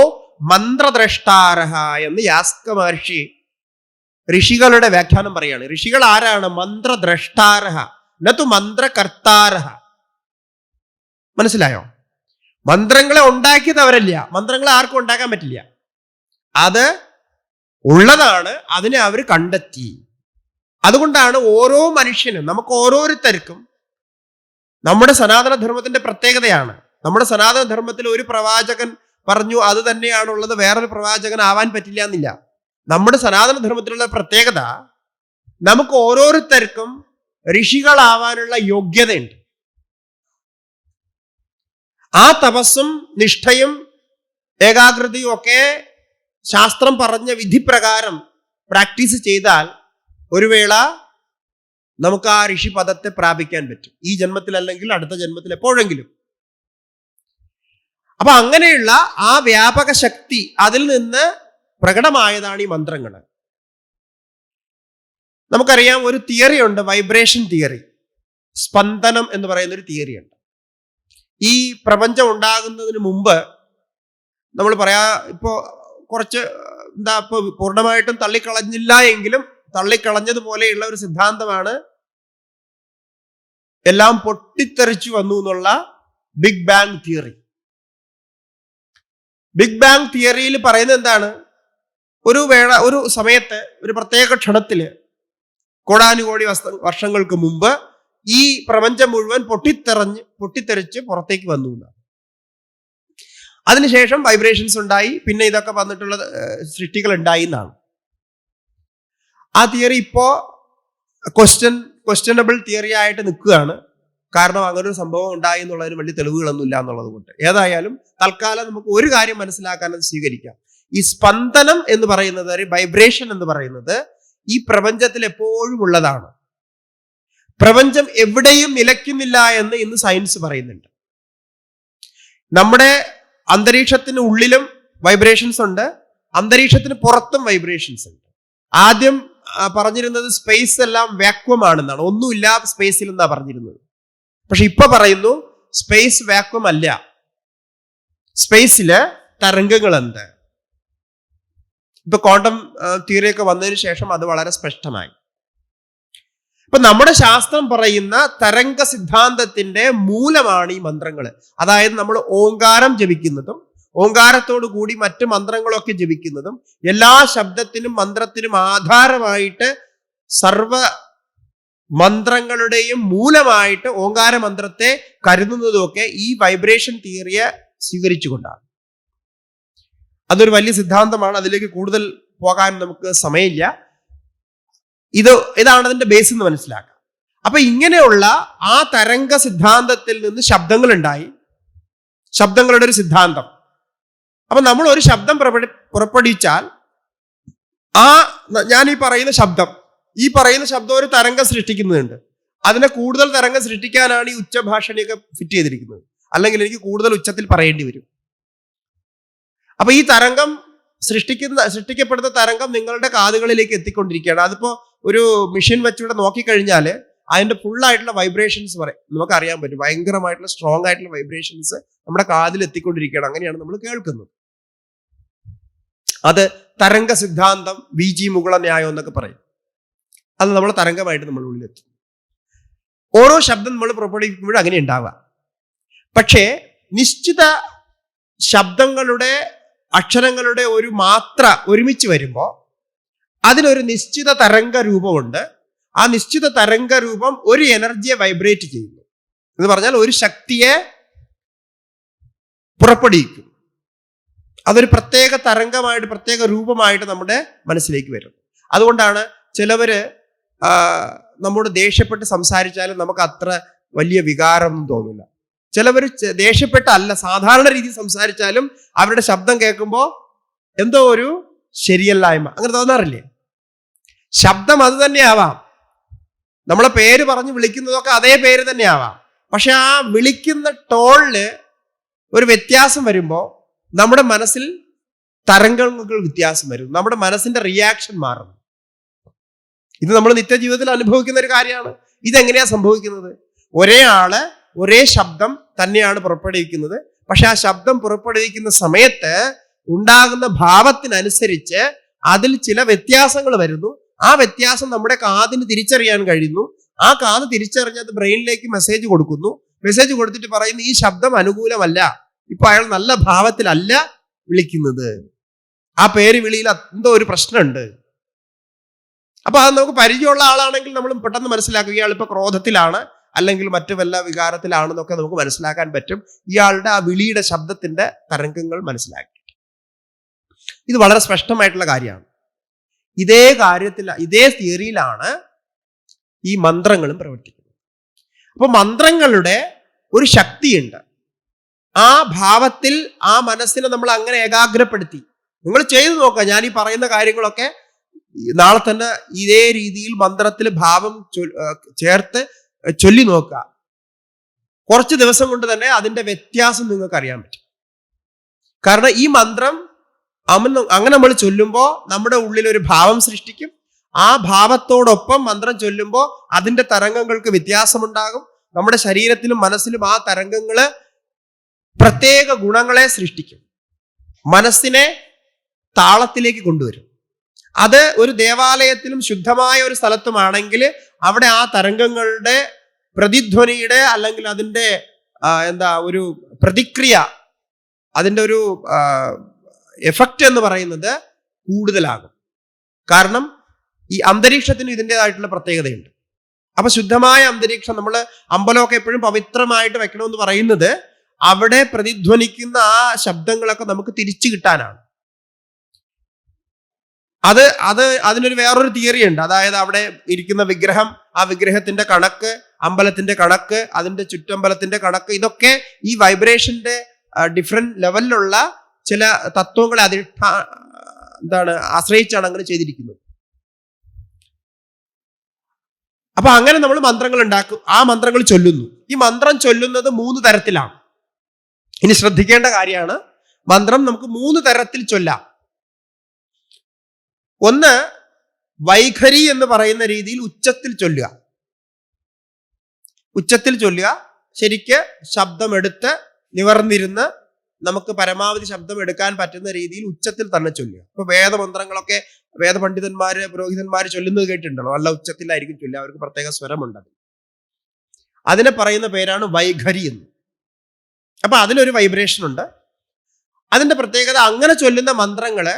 മന്ത്രദ്രഷ്ടാരഹ എന്ന് യാസ്ക മഹർഷി ഋഷികളുടെ വ്യാഖ്യാനം പറയാണ്. ഋഷികൾ ആരാണ്? മന്ത്രദ്രഷ്ടാരഹ നതു മന്ത്രകർത്താരഹ. മനസ്സിലായോ? മന്ത്രങ്ങളെ ഉണ്ടാക്കിയത് അവരല്ല. മന്ത്രങ്ങളെ ആർക്കും ഉണ്ടാക്കാൻ പറ്റില്ല. അത് ഉള്ളതാണ്, അതിനെ അവർ കണ്ടെത്തി. അതുകൊണ്ടാണ് ഓരോ മനുഷ്യനും, നമുക്ക് ഓരോരുത്തർക്കും നമ്മുടെ സനാതനധർമ്മത്തിന്റെ പ്രത്യേകതയാണ്. നമ്മുടെ സനാതനധർമ്മത്തിൽ ഒരു പ്രവാചകൻ പറഞ്ഞു അത് തന്നെയാണുള്ളത്, വേറൊരു പ്രവാചകൻ ആവാൻ പറ്റില്ല എന്നില്ല. നമ്മുടെ സനാതനധർമ്മത്തിലുള്ള പ്രത്യേകത നമുക്ക് ഓരോരുത്തർക്കും ഋഷികളാവാനുള്ള യോഗ്യതയുണ്ട്. ആ തപസ്സും നിഷ്ഠയും ഏകാഗ്രതയും ഒക്കെ ശാസ്ത്രം പറഞ്ഞ വിധിപ്രകാരം പ്രാക്ടീസ് ചെയ്താൽ ഒരു വേള നമുക്ക് ആ ഋഷിപദത്തെ പ്രാപിക്കാൻ പറ്റും. ഈ ജന്മത്തിൽ അല്ലെങ്കിൽ അടുത്ത ജന്മത്തിൽ എപ്പോഴെങ്കിലും. അപ്പൊ അങ്ങനെയുള്ള ആ വ്യാപക ശക്തി അതിൽ നിന്ന് പ്രകടമായതാണ് ഈ മന്ത്രങ്ങൾ. നമുക്കറിയാം, ഒരു തിയറി ഉണ്ട്, വൈബ്രേഷൻ തിയറി. സ്പന്ദനം എന്ന് പറയുന്ന ഒരു തിയറി ഉണ്ട്. ഈ പ്രപഞ്ചം ഉണ്ടാകുന്നതിന് മുമ്പ് നമ്മൾ ഇപ്പോ കുറച്ച് ഇപ്പൊ പൂർണ്ണമായിട്ടും തള്ളിക്കളഞ്ഞില്ല എങ്കിലും തള്ളിക്കളഞ്ഞതുപോലെയുള്ള ഒരു സിദ്ധാന്തമാണ് എല്ലാം പൊട്ടിത്തെറിച്ചു വന്നു എന്നുള്ള big bang theory. Big bang തിയറിയിൽ പറയുന്നത് എന്താണ്? ഒരു സമയത്ത്, ഒരു പ്രത്യേക ക്ഷണത്തില്, കോടാനുകോടി വർഷങ്ങൾക്ക് മുമ്പ് ഈ പ്രപഞ്ചം മുഴുവൻ പൊട്ടിത്തെറിച്ച് പുറത്തേക്ക് വന്നു എന്നാണ്. അതിനുശേഷം വൈബ്രേഷൻസ് ഉണ്ടായി, പിന്നെ ഇതൊക്കെ വന്നിട്ടുള്ള സൃഷ്ടികൾ ഉണ്ടായി എന്നാണ്. ആ തിയറി ഇപ്പോ ക്വസ്റ്റ്യനബിൾ തിയറി ആയിട്ട് നിൽക്കുകയാണ്. കാരണം അങ്ങനെ ഒരു സംഭവം ഉണ്ടായി എന്നുള്ളതിന് വലിയ തെളിവുകളൊന്നും ഇല്ല എന്നുള്ളത് കൊണ്ട്. ഏതായാലും തൽക്കാലം നമുക്ക് ഒരു കാര്യം മനസ്സിലാക്കാൻ സ്വീകരിക്കാം. ഈ സ്പന്ദനം എന്ന് പറയുന്നത്, വൈബ്രേഷൻ എന്ന് പറയുന്നത് ഈ പ്രപഞ്ചത്തിൽ എപ്പോഴും ഉള്ളതാണ്. പ്രപഞ്ചം എവിടെയും നിലയ്ക്കുന്നില്ല എന്ന് ഇന്ന് സയൻസ് പറയുന്നുണ്ട്. നമ്മുടെ അന്തരീക്ഷത്തിന് ഉള്ളിലും വൈബ്രേഷൻസ് ഉണ്ട്, അന്തരീക്ഷത്തിന് പുറത്തും വൈബ്രേഷൻസ് ഉണ്ട്. ആദ്യം പറഞ്ഞിരുന്നത് സ്പേസ് എല്ലാം വാക്വം ആണെന്നാണ്, ഒന്നുമില്ല സ്പേസിൽ എന്നാ പറഞ്ഞിരുന്നത്. പക്ഷെ ഇപ്പൊ പറയുന്നു സ്പേസ് വാക്വം അല്ല, സ്പേസില് തരംഗങ്ങൾ എന്ത്? ഇപ്പൊ ക്വാണ്ടം തിയറിയൊക്കെ വന്നതിന് ശേഷം അത് വളരെ സ്പഷ്ടമായി. ഇപ്പൊ നമ്മുടെ ശാസ്ത്രം പറയുന്ന തരംഗ സിദ്ധാന്തത്തിന്റെ മൂലമാണ് ഈ മന്ത്രങ്ങൾ. അതായത് നമ്മൾ ഓങ്കാരം ജപിക്കുന്നതും ഓങ്കാരത്തോടു കൂടി മറ്റു മന്ത്രങ്ങളൊക്കെ ജപിക്കുന്നതും എല്ലാ ശബ്ദത്തിനും മന്ത്രത്തിനും ആധാരമായിട്ട് സർവ മന്ത്രങ്ങളുടെയും മൂലമായിട്ട് ഓങ്കാര മന്ത്രത്തെ കരുതുന്നതുമൊക്കെ ഈ വൈബ്രേഷൻ തിയറിയെ സ്വീകരിച്ചുകൊണ്ടാണ്. അതൊരു വലിയ സിദ്ധാന്തമാണ്, അതിലേക്ക് കൂടുതൽ പോകാൻ നമുക്ക് സമയമില്ല. ഇതാണ് അതിന്റെ ബേസ് എന്ന് മനസ്സിലാക്കാം. അപ്പൊ ഇങ്ങനെയുള്ള ആ തരംഗ സിദ്ധാന്തത്തിൽ നിന്ന് ശബ്ദങ്ങൾ ഉണ്ടായി, ശബ്ദങ്ങളുടെ ഒരു സിദ്ധാന്തം. അപ്പൊ നമ്മൾ ഒരു ശബ്ദം പുറപ്പെടുവിച്ചാൽ ഞാൻ ഈ പറയുന്ന ശബ്ദം ഒരു തരംഗം സൃഷ്ടിക്കുന്നുണ്ട്. അതിനെ കൂടുതൽ തരംഗം സൃഷ്ടിക്കാനാണ് ഈ ഉച്ചഭാഷണിയൊക്കെ ഫിറ്റ് ചെയ്തിരിക്കുന്നത്. അല്ലെങ്കിൽ എനിക്ക് കൂടുതൽ ഉച്ചത്തിൽ പറയേണ്ടി വരും. അപ്പൊ ഈ തരംഗം സൃഷ്ടിക്കപ്പെടുന്ന തരംഗം നിങ്ങളുടെ കാതുകളിലേക്ക് എത്തിക്കൊണ്ടിരിക്കുകയാണ്. അതിപ്പോ ഒരു മെഷീൻ വെച്ചിവിടെ നോക്കിക്കഴിഞ്ഞാൽ അതിന്റെ ഫുള്ളായിട്ടുള്ള വൈബ്രേഷൻസ് നമുക്ക് അറിയാൻ പറ്റും. ഭയങ്കരമായിട്ടുള്ള സ്ട്രോങ് ആയിട്ടുള്ള വൈബ്രേഷൻസ് നമ്മുടെ കാതിൽ എത്തിക്കൊണ്ടിരിക്കുകയാണ്. അങ്ങനെയാണ് നമ്മൾ കേൾക്കുന്നത്. അത് തരംഗ സിദ്ധാന്തം, VG മുകുള ന്യായം എന്നൊക്കെ പറയും. അത് നമ്മൾ തരംഗമായിട്ട് നമ്മുടെ ഉള്ളിലെത്തും. ഓരോ ശബ്ദം നമ്മൾ പുറപ്പെടുവിക്കുമ്പോഴും അങ്ങനെ ഉണ്ടാവുക. പക്ഷേ നിശ്ചിത ശബ്ദങ്ങളുടെ അക്ഷരങ്ങളുടെ ഒരു മാത്ര ഒരുമിച്ച് വരുമ്പോൾ അതിനൊരു നിശ്ചിത തരംഗ രൂപമുണ്ട്. ആ നിശ്ചിത തരംഗ രൂപം ഒരു എനർജിയെ വൈബ്രേറ്റ് ചെയ്യുന്നു എന്ന് പറഞ്ഞാൽ ഒരു ശക്തിയെ പുറപ്പെടുവിക്കും. അതൊരു പ്രത്യേക തരംഗമായിട്ട് പ്രത്യേക രൂപമായിട്ട് നമ്മുടെ മനസ്സിലേക്ക് വരും. അതുകൊണ്ടാണ് ചിലവര് നമ്മോട് ദേഷ്യപ്പെട്ട് സംസാരിച്ചാലും നമുക്ക് അത്ര വലിയ വികാരമൊന്നും തോന്നില്ല. ചിലവർ ദേഷ്യപ്പെട്ടല്ല സാധാരണ രീതിയിൽ സംസാരിച്ചാലും അവരുടെ ശബ്ദം കേൾക്കുമ്പോൾ എന്തോ ഒരു ശരിയല്ലായ്മ അങ്ങനെ തോന്നാറില്ലേ? ശബ്ദം അത് തന്നെയാവാം, നമ്മളെ പേര് പറഞ്ഞ് വിളിക്കുന്നതൊക്കെ അതേ പേര് തന്നെയാവാം. പക്ഷെ ആ വിളിക്കുന്ന ടോണില് ഒരു വ്യത്യാസം വരുമ്പോൾ നമ്മുടെ മനസ്സിൽ തരംഗങ്ങൾ വ്യത്യാസം വരും, നമ്മുടെ മനസ്സിന്റെ റിയാക്ഷൻ മാറും. ഇത് നമ്മൾ നിത്യജീവിതത്തിൽ അനുഭവിക്കുന്ന ഒരു കാര്യമാണ്. ഇതെങ്ങനെയാ സംഭവിക്കുന്നത്? ഒരേ ആള് ഒരേ ശബ്ദം തന്നെയാണ് പുറപ്പെടുവിക്കുന്നത്. പക്ഷെ ആ ശബ്ദം പുറപ്പെടുവിക്കുന്ന സമയത്ത് ഉണ്ടാകുന്ന ഭാവത്തിനനുസരിച്ച് അതിൽ ചില വ്യത്യാസങ്ങൾ വരുന്നു. ആ വ്യത്യാസം നമ്മുടെ കാതിന് തിരിച്ചറിയാൻ കഴിയുന്നു. ആ കാത് തിരിച്ചറിഞ്ഞത് ബ്രെയിനിലേക്ക് മെസ്സേജ് കൊടുക്കുന്നു. മെസ്സേജ് കൊടുത്തിട്ട് പറയുന്നു ഈ ശബ്ദം അനുകൂലമല്ല, ഇപ്പൊ അയാൾ നല്ല ഭാവത്തിലല്ല വിളിക്കുന്നത്, ആ പേര് വിളിയിൽ എന്തോ ഒരു പ്രശ്നമുണ്ട്. അപ്പൊ അത് നമുക്ക് പരിചയമുള്ള ആളാണെങ്കിൽ നമ്മൾ പെട്ടെന്ന് മനസ്സിലാക്കുക ഇയാൾ ഇപ്പൊ ക്രോധത്തിലാണ് അല്ലെങ്കിൽ മറ്റു വല്ല വികാരത്തിലാണെന്നൊക്കെ നമുക്ക് മനസ്സിലാക്കാൻ പറ്റും. ഇയാളുടെ ആ വിളിയുടെ ശബ്ദത്തിന്റെ തരംഗങ്ങൾ മനസ്സിലാക്കി. ഇത് വളരെ സ്പഷ്ടമായിട്ടുള്ള കാര്യമാണ്. ഇതേ തിയറിയിലാണ് ഈ മന്ത്രങ്ങളും പ്രവർത്തിക്കുന്നത്. അപ്പൊ മന്ത്രങ്ങളുടെ ഒരു ശക്തിയുണ്ട്. ആ ഭാവത്തിൽ ആ മനസ്സിനെ നമ്മൾ അങ്ങനെ ഏകാഗ്രപ്പെടുത്തി നിങ്ങൾ ചെയ്തു നോക്കുക. ഞാൻ ഈ പറയുന്ന കാര്യങ്ങളൊക്കെ നാളെ തന്നെ ഇതേ രീതിയിൽ മന്ത്രത്തിൽ ഭാവം ചേർത്ത് ചൊല്ലി നോക്കുക. കുറച്ച് ദിവസം കൊണ്ട് തന്നെ അതിന്റെ വ്യത്യാസം നിങ്ങൾക്ക് അറിയാൻ പറ്റും. കാരണം ഈ മന്ത്രം അങ്ങനെ നമ്മൾ ചൊല്ലുമ്പോൾ നമ്മുടെ ഉള്ളിൽ ഒരു ഭാവം സൃഷ്ടിക്കും. ആ ഭാവത്തോടൊപ്പം മന്ത്രം ചൊല്ലുമ്പോൾ അതിന്റെ തരംഗങ്ങൾക്ക് വ്യത്യാസമുണ്ടാകും. നമ്മുടെ ശരീരത്തിലും മനസ്സിലും ആ തരംഗങ്ങള് പ്രത്യേക ഗുണങ്ങളെ സൃഷ്ടിക്കും, മനസ്സിനെ താളത്തിലേക്ക് കൊണ്ടുവരും. അത് ഒരു ദേവാലയത്തിലും ശുദ്ധമായ ഒരു സ്ഥലത്തുമാണെങ്കിൽ അവിടെ ആ തരംഗങ്ങളുടെ പ്രതിധ്വനിയുടെ അല്ലെങ്കിൽ അതിൻ്റെ ഒരു പ്രതിക്രിയ, അതിൻ്റെ ഒരു എഫക്റ്റ് എന്ന് പറയുന്നത് കൂടുതലാകും. കാരണം ഈ അന്തരീക്ഷത്തിന് ഇതിൻ്റെതായിട്ടുള്ള പ്രത്യേകതയുണ്ട്. അപ്പൊ ശുദ്ധമായ അന്തരീക്ഷം, നമ്മൾ അമ്പലമൊക്കെ എപ്പോഴും പവിത്രമായിട്ട് വെക്കണമെന്ന് പറയുന്നത് അവിടെ പ്രതിധ്വനിക്കുന്ന ആ ശബ്ദങ്ങളൊക്കെ നമുക്ക് തിരിച്ചു കിട്ടാനാണ്. അതിനൊരു വേറൊരു തിയറി ഉണ്ട്. അതായത് അവിടെ ഇരിക്കുന്ന വിഗ്രഹം, ആ വിഗ്രഹത്തിന്റെ കണക്ക്, അമ്പലത്തിന്റെ കണക്ക്, അതിന്റെ ചുറ്റമ്പലത്തിന്റെ കണക്ക്, ഇതൊക്കെ ഈ വൈബ്രേഷന്റെ ഡിഫറെന്റ് ലെവലിലുള്ള ചില തത്വങ്ങളെ ആശ്രയിച്ചാണ് അങ്ങനെ ചെയ്തിരിക്കുന്നത്. അപ്പൊ അങ്ങനെ നമ്മൾ മന്ത്രങ്ങൾ ഉണ്ടാക്കും, ആ മന്ത്രങ്ങൾ ചൊല്ലുന്നു. ഈ മന്ത്രം ചൊല്ലുന്നത് 3 തരത്തിലാണ്. ഇനി ശ്രദ്ധിക്കേണ്ട കാര്യമാണ്, മന്ത്രം നമുക്ക് 3 തരത്തിൽ ചൊല്ലാം. ഒന്ന്, വൈഖരി എന്ന് പറയുന്ന രീതിയിൽ ഉച്ചത്തിൽ ചൊല്ലുക. ഉച്ചത്തിൽ ചൊല്ലുക, ശരിക്ക് ശബ്ദമെടുത്ത് നിവർന്നിരുന്ന് നമുക്ക് പരമാവധി ശബ്ദം എടുക്കാൻ പറ്റുന്ന രീതിയിൽ ഉച്ചത്തിൽ തന്നെ ചൊല്ലുക. ഇപ്പൊ വേദമന്ത്രങ്ങളൊക്കെ വേദപണ്ഡിതന്മാര് പുരോഹിതന്മാര് ചൊല്ലുന്നത് കേട്ടിട്ടുണ്ടല്ലോ, നല്ല ഉച്ചത്തിലായിരിക്കും ചൊല്ലുക, അവർക്ക് പ്രത്യേക സ്വരമുണ്ട്. അതിനെ പറയുന്ന പേരാണ് വൈഖരി എന്ന്. അപ്പൊ അതിലൊരു വൈബ്രേഷൻ ഉണ്ട്. അതിന്റെ പ്രത്യേകത, അങ്ങനെ ചൊല്ലുന്ന മന്ത്രങ്ങള്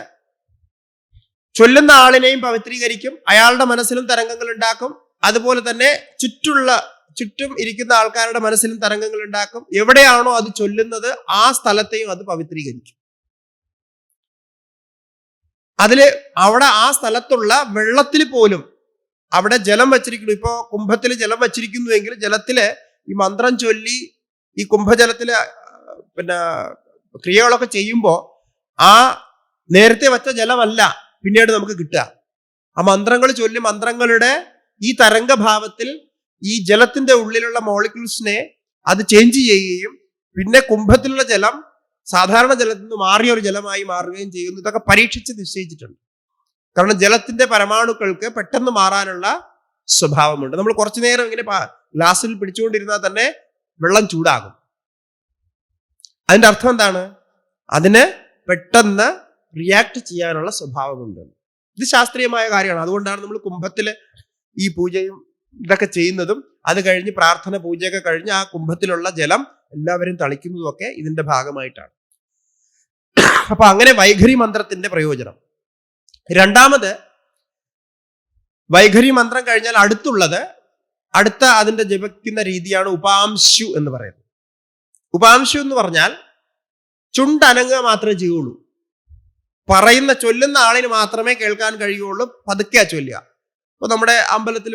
ചൊല്ലുന്ന ആളിനെയും പവിത്രീകരിക്കും, അയാളുടെ മനസ്സിലും തരംഗങ്ങൾ ഉണ്ടാക്കും. അതുപോലെ തന്നെ ചുറ്റും ഇരിക്കുന്ന ആൾക്കാരുടെ മനസ്സിലും തരംഗങ്ങൾ ഉണ്ടാക്കും. എവിടെയാണോ അത് ചൊല്ലുന്നത് ആ സ്ഥലത്തെയും അത് പവിത്രീകരിക്കും. അവിടെ ആ സ്ഥലത്തുള്ള വെള്ളത്തിൽ പോലും അവിടെ ജലം വച്ചിരിക്കുന്നു. ഇപ്പോ കുംഭത്തിൽ ജലം വച്ചിരിക്കുന്നുവെങ്കിൽ ജലത്തില് ഈ മന്ത്രം ചൊല്ലി ഈ കുംഭജലത്തില് ക്രിയകളൊക്കെ ചെയ്യുമ്പോൾ ആ നേരത്തെ വെച്ച ജലമല്ല പിന്നീട് നമുക്ക് കിട്ടുക. ആ മന്ത്രങ്ങൾ ചൊല്ലി മന്ത്രങ്ങളുടെ ഈ തരംഗഭാവത്തിൽ ഈ ജലത്തിന്റെ ഉള്ളിലുള്ള മോളിക്യൂൾസിനെ അത് ചേഞ്ച് ചെയ്യുകയും പിന്നെ കുംഭത്തിലുള്ള ജലം സാധാരണ ജലത്തിൽ നിന്ന് മാറിയ ഒരു ജലമായി മാറുകയും ചെയ്യുന്നു. ഇതൊക്കെ പരീക്ഷിച്ച് നിശ്ചയിച്ചിട്ടുണ്ട്. കാരണം ജലത്തിന്റെ പരമാണുക്കൾക്ക് പെട്ടെന്ന് മാറാനുള്ള സ്വഭാവമുണ്ട്. നമ്മൾ കുറച്ചു നേരം ഇങ്ങനെ ഗ്ലാസ്സിൽ പിടിച്ചുകൊണ്ടിരുന്നാൽ തന്നെ വെള്ളം ചൂടാകും. അതിന്റെ അർത്ഥം എന്താണ്? അതിന് പെട്ടെന്ന് റിയാക്ട് ചെയ്യാനുള്ള സ്വഭാവമുണ്ട്. ഇത് ശാസ്ത്രീയമായ കാര്യമാണ്. അതുകൊണ്ടാണ് നമ്മൾ കുംഭത്തില് ഈ പൂജയും ഇതൊക്കെ ചെയ്യുന്നതും അത് കഴിഞ്ഞ് പ്രാർത്ഥന പൂജയൊക്കെ കഴിഞ്ഞ് ആ കുംഭത്തിലുള്ള ജലം എല്ലാവരും തളിക്കുന്നതും ഒക്കെ ഇതിന്റെ ഭാഗമായിട്ടാണ്. അപ്പൊ അങ്ങനെ വൈഖരി മന്ത്രത്തിന്റെ പ്രയോജനം. രണ്ടാമത്, വൈഖരി മന്ത്രം കഴിഞ്ഞാൽ അടുത്ത അതിന്റെ ജപിക്കുന്ന രീതിയാണ് ഉപാംശു എന്ന് പറയുന്നത്. ഉപാംശു എന്ന് പറഞ്ഞാൽ ചുണ്ടനങ്ങുക മാത്രമേ ചെയ്യുള്ളൂ. ചൊല്ലുന്ന ആളിന് മാത്രമേ കേൾക്കാൻ കഴിയുള്ളൂ. പതുക്കെ ചൊല്ലുക. ഇപ്പൊ നമ്മുടെ അമ്പലത്തിൽ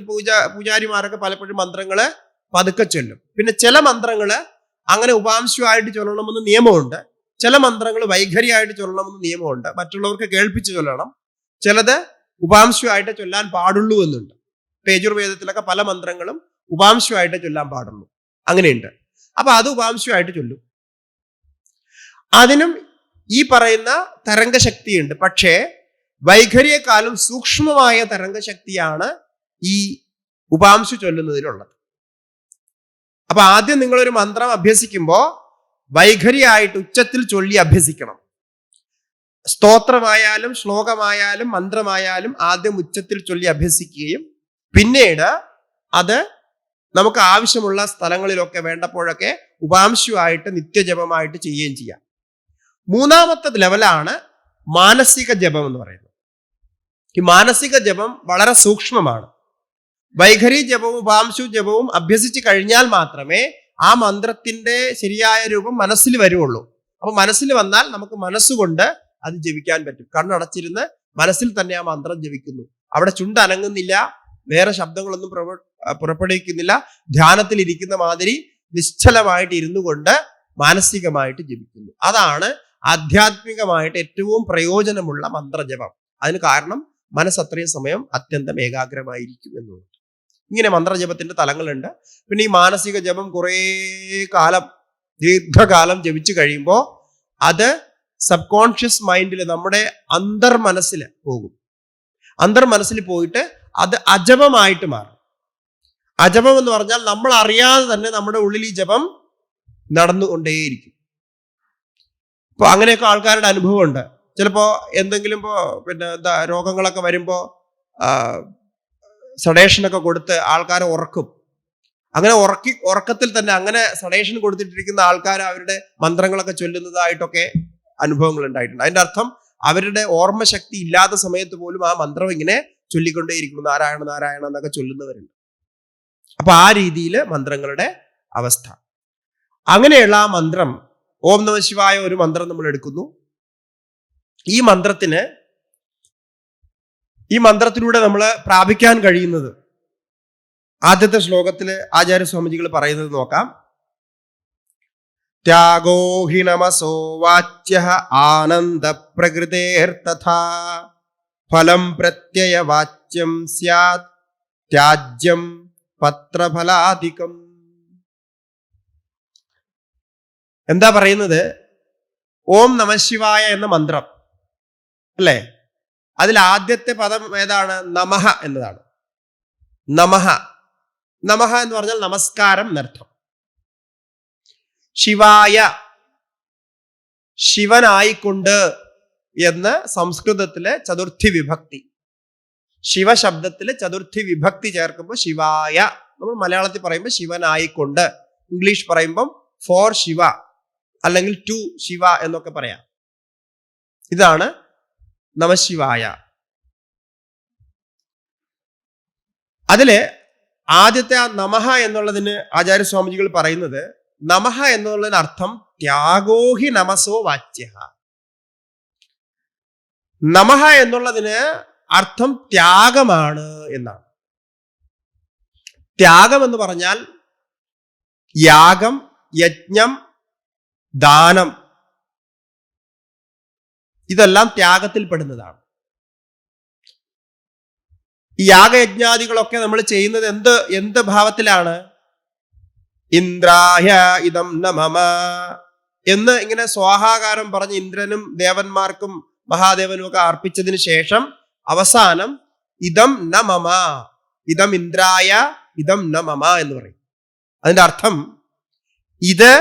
പൂജാരിമാരൊക്കെ പലപ്പോഴും മന്ത്രങ്ങള് പതുക്കെ ചൊല്ലും. പിന്നെ ചില മന്ത്രങ്ങള് അങ്ങനെ ഉപാംശു ആയിട്ട് ചൊല്ലണമെന്ന് നിയമമുണ്ട്. ചില മന്ത്രങ്ങൾ വൈഖരിയായിട്ട് ചൊല്ലണമെന്ന് നിയമമുണ്ട്. മറ്റുള്ളവർക്ക് കേൾപ്പിച്ച് ചൊല്ലണം. ചിലത് ഉപാംശു ആയിട്ട് ചൊല്ലാൻ പാടുള്ളൂ എന്നുണ്ട്. യജുർവേദത്തിലൊക്കെ പല മന്ത്രങ്ങളും ഉപാംശു ആയിട്ട് ചൊല്ലാൻ പാടുള്ളൂ, അങ്ങനെയുണ്ട്. അപ്പൊ അത് ഉപാംശു ആയിട്ട് ചൊല്ലും. അതിനും ഈ പറയുന്ന തരംഗശക്തിയുണ്ട്. പക്ഷേ വൈഖരിയെക്കാളും സൂക്ഷ്മമായ തരംഗശക്തിയാണ് ഈ ഉപാംശു ചൊല്ലുന്നതിലുള്ളത്. അപ്പൊ ആദ്യം നിങ്ങളൊരു മന്ത്രം അഭ്യസിക്കുമ്പോൾ വൈഖരിയായിട്ട് ഉച്ചത്തിൽ ചൊല്ലി അഭ്യസിക്കണം. സ്തോത്രമായാലും ശ്ലോകമായാലും മന്ത്രമായാലും ആദ്യം ഉച്ചത്തിൽ ചൊല്ലി അഭ്യസിക്കുകയും പിന്നീട് അത് നമുക്ക് ആവശ്യമുള്ള സ്ഥലങ്ങളിലൊക്കെ വേണ്ടപ്പോഴൊക്കെ ഉപാംശുവായിട്ട് നിത്യജപമായിട്ട് ചെയ്യുകയും ചെയ്യാം. മൂന്നാമത്തെ ലെവലാണ് മാനസിക ജപം എന്ന് പറയുന്നത്. ഈ മാനസിക ജപം വളരെ സൂക്ഷ്മമാണ്. വൈഖരി ജപവും ഉപാംശു ജപവും അഭ്യസിച്ച് കഴിഞ്ഞാൽ മാത്രമേ ആ മന്ത്രത്തിന്റെ ശരിയായ രൂപം മനസ്സിൽ വരുള്ളൂ. അപ്പൊ മനസ്സിൽ വന്നാൽ നമുക്ക് മനസ്സുകൊണ്ട് അത് ജപിക്കാൻ പറ്റും. കണ്ണടച്ചിരുന്ന് മനസ്സിൽ തന്നെ ആ മന്ത്രം ജപിക്കുന്നു. അവിടെ ചുണ്ട് അനങ്ങുന്നില്ല, വേറെ ശബ്ദങ്ങളൊന്നും പുറപ്പെടുവിക്കുന്നില്ല. ധ്യാനത്തിൽ ഇരിക്കുന്ന മാതിരി നിശ്ചലമായിട്ട് ഇരുന്നു കൊണ്ട് മാനസികമായിട്ട് ജപിക്കുന്നു. അതാണ് ആധ്യാത്മികമായിട്ട് ഏറ്റവും പ്രയോജനമുള്ള മന്ത്രജപം. അതിന് കാരണം മനസ്സ് അത്രയും സമയം അത്യന്തം ഏകാഗ്രമായിരിക്കും എന്നുള്ളത്. ഇങ്ങനെ മന്ത്രജപത്തിന്റെ തലങ്ങളുണ്ട്. പിന്നെ ഈ മാനസിക ജപം കുറേ കാലം, ദീർഘകാലം ജപിച്ചു കഴിയുമ്പോൾ അത് സബ് കോൺഷ്യസ് മൈൻഡിൽ, നമ്മുടെ അന്തർമനസ്സിൽ പോകും. അന്തർമനസ്സിൽ പോയിട്ട് അത് അജപമായിട്ട് മാറും. അജപം എന്ന് പറഞ്ഞാൽ നമ്മൾ അറിയാതെ തന്നെ നമ്മുടെ ഉള്ളിൽ ഈ ജപം നടന്നുകൊണ്ടേയിരിക്കും. ഇപ്പൊ അങ്ങനെയൊക്കെ ആൾക്കാരുടെ അനുഭവം ഉണ്ട്. ചിലപ്പോ എന്തെങ്കിലും രോഗങ്ങളൊക്കെ വരുമ്പോ സഡേഷനൊക്കെ കൊടുത്ത് ആൾക്കാരെ ഉറക്കും. അങ്ങനെ ഉറക്കത്തിൽ തന്നെ അങ്ങനെ സഡേഷൻ കൊടുത്തിട്ടിരിക്കുന്ന ആൾക്കാർ അവരുടെ മന്ത്രങ്ങളൊക്കെ ചൊല്ലുന്നതായിട്ടൊക്കെ അനുഭവങ്ങൾ ഉണ്ടായിട്ടുണ്ട്. അതിന്റെ അർത്ഥം അവരുടെ ഓർമ്മശക്തി ഇല്ലാത്ത സമയത്ത് പോലും ആ മന്ത്രം ഇങ്ങനെ ചൊല്ലിക്കൊണ്ടേയിരിക്കുന്നു. നാരായണ നാരായണ എന്നൊക്കെ ചൊല്ലുന്നവരുണ്ട്. അപ്പൊ ആ രീതിയിൽ മന്ത്രങ്ങളുടെ അവസ്ഥ. അങ്ങനെയുള്ള ആ മന്ത്രം, ഓം നമഃ ശിവായ ഒരു മന്ത്രം നമ്മൾ എടുക്കുന്നു. ഈ മന്ത്രത്തിലൂടെ നമ്മൾ പ്രാപിക്കാൻ കഴിയുന്നത് ആദ്യത്തെ ശ്ലോകത്തില് ആചാര്യസ്വാമിജികൾ പറയുന്നത് നോക്കാം. ത്യാഗോ ഹി നമസോ വാച്യഃ ആനന്ദ പ്രകൃതേർതഥാ ഫലം പ്രത്യയവാച്യം സ്യാത് ത്യാജ്യം പത്രഫലാധികം. എന്താ പറയുന്നത്? ഓം നമഃശിവായ എന്ന മന്ത്രം അല്ലേ? അതിൽ ആദ്യത്തെ പദം ഏതാണ്? നമഃ എന്നതാണ്. നമഃ എന്ന് പറഞ്ഞാൽ നമസ്കാരം എന്നർത്ഥം. ശിവായ ശിവനായിക്കൊണ്ട് എന്ന് സംസ്കൃതത്തിലെ ചതുർത്ഥി വിഭക്തി. ശിവശബ്ദത്തില് ചതുർത്ഥി വിഭക്തി ചേർക്കുമ്പോൾ ശിവായ. നമ്മൾ മലയാളത്തിൽ പറയുമ്പോൾ ശിവനായിക്കൊണ്ട്, ഇംഗ്ലീഷ് പറയുമ്പം ഫോർ ശിവ അല്ലെങ്കിൽ ടു ശിവ എന്നൊക്കെ പറയാം. ഇതാണ് നമശിവായ. അതില് ആദ്യത്തെ ആ നമഃ എന്നുള്ളതിന് ആചാര്യസ്വാമിജികൾ പറയുന്നത്, നമഃ എന്നുള്ളതിന് അർത്ഥം ത്യാഗോഹി നമസോ വാച്യ. നമഃ എന്നുള്ളതിന് അർത്ഥം ത്യാഗമാണ് എന്നാണ്. ത്യാഗം എന്ന് പറഞ്ഞാൽ യാഗം, യജ്ഞം, ദാനം, ഇതെല്ലാം ത്യാഗത്തിൽ പെടുന്നതാണ്. ഈ യാഗയജ്ഞാദികളൊക്കെ നമ്മൾ ചെയ്യുന്നത് എന്ത് ഭാവത്തിലാണ്? ഇന്ദ്രായ ഇദം ന മമ എന്ന് ഇങ്ങനെ സ്വാഹാകാരം പറഞ്ഞ് ഇന്ദ്രനും ദേവന്മാർക്കും മഹാദേവനും ഒക്കെ അർപ്പിച്ചതിന് ശേഷം അവസാനം ഇദം ന മമ, ഇദം ഇന്ദ്രായ ഇദം ന മമ എന്ന് പറയും. അതിന്റെ അർത്ഥം ഇത്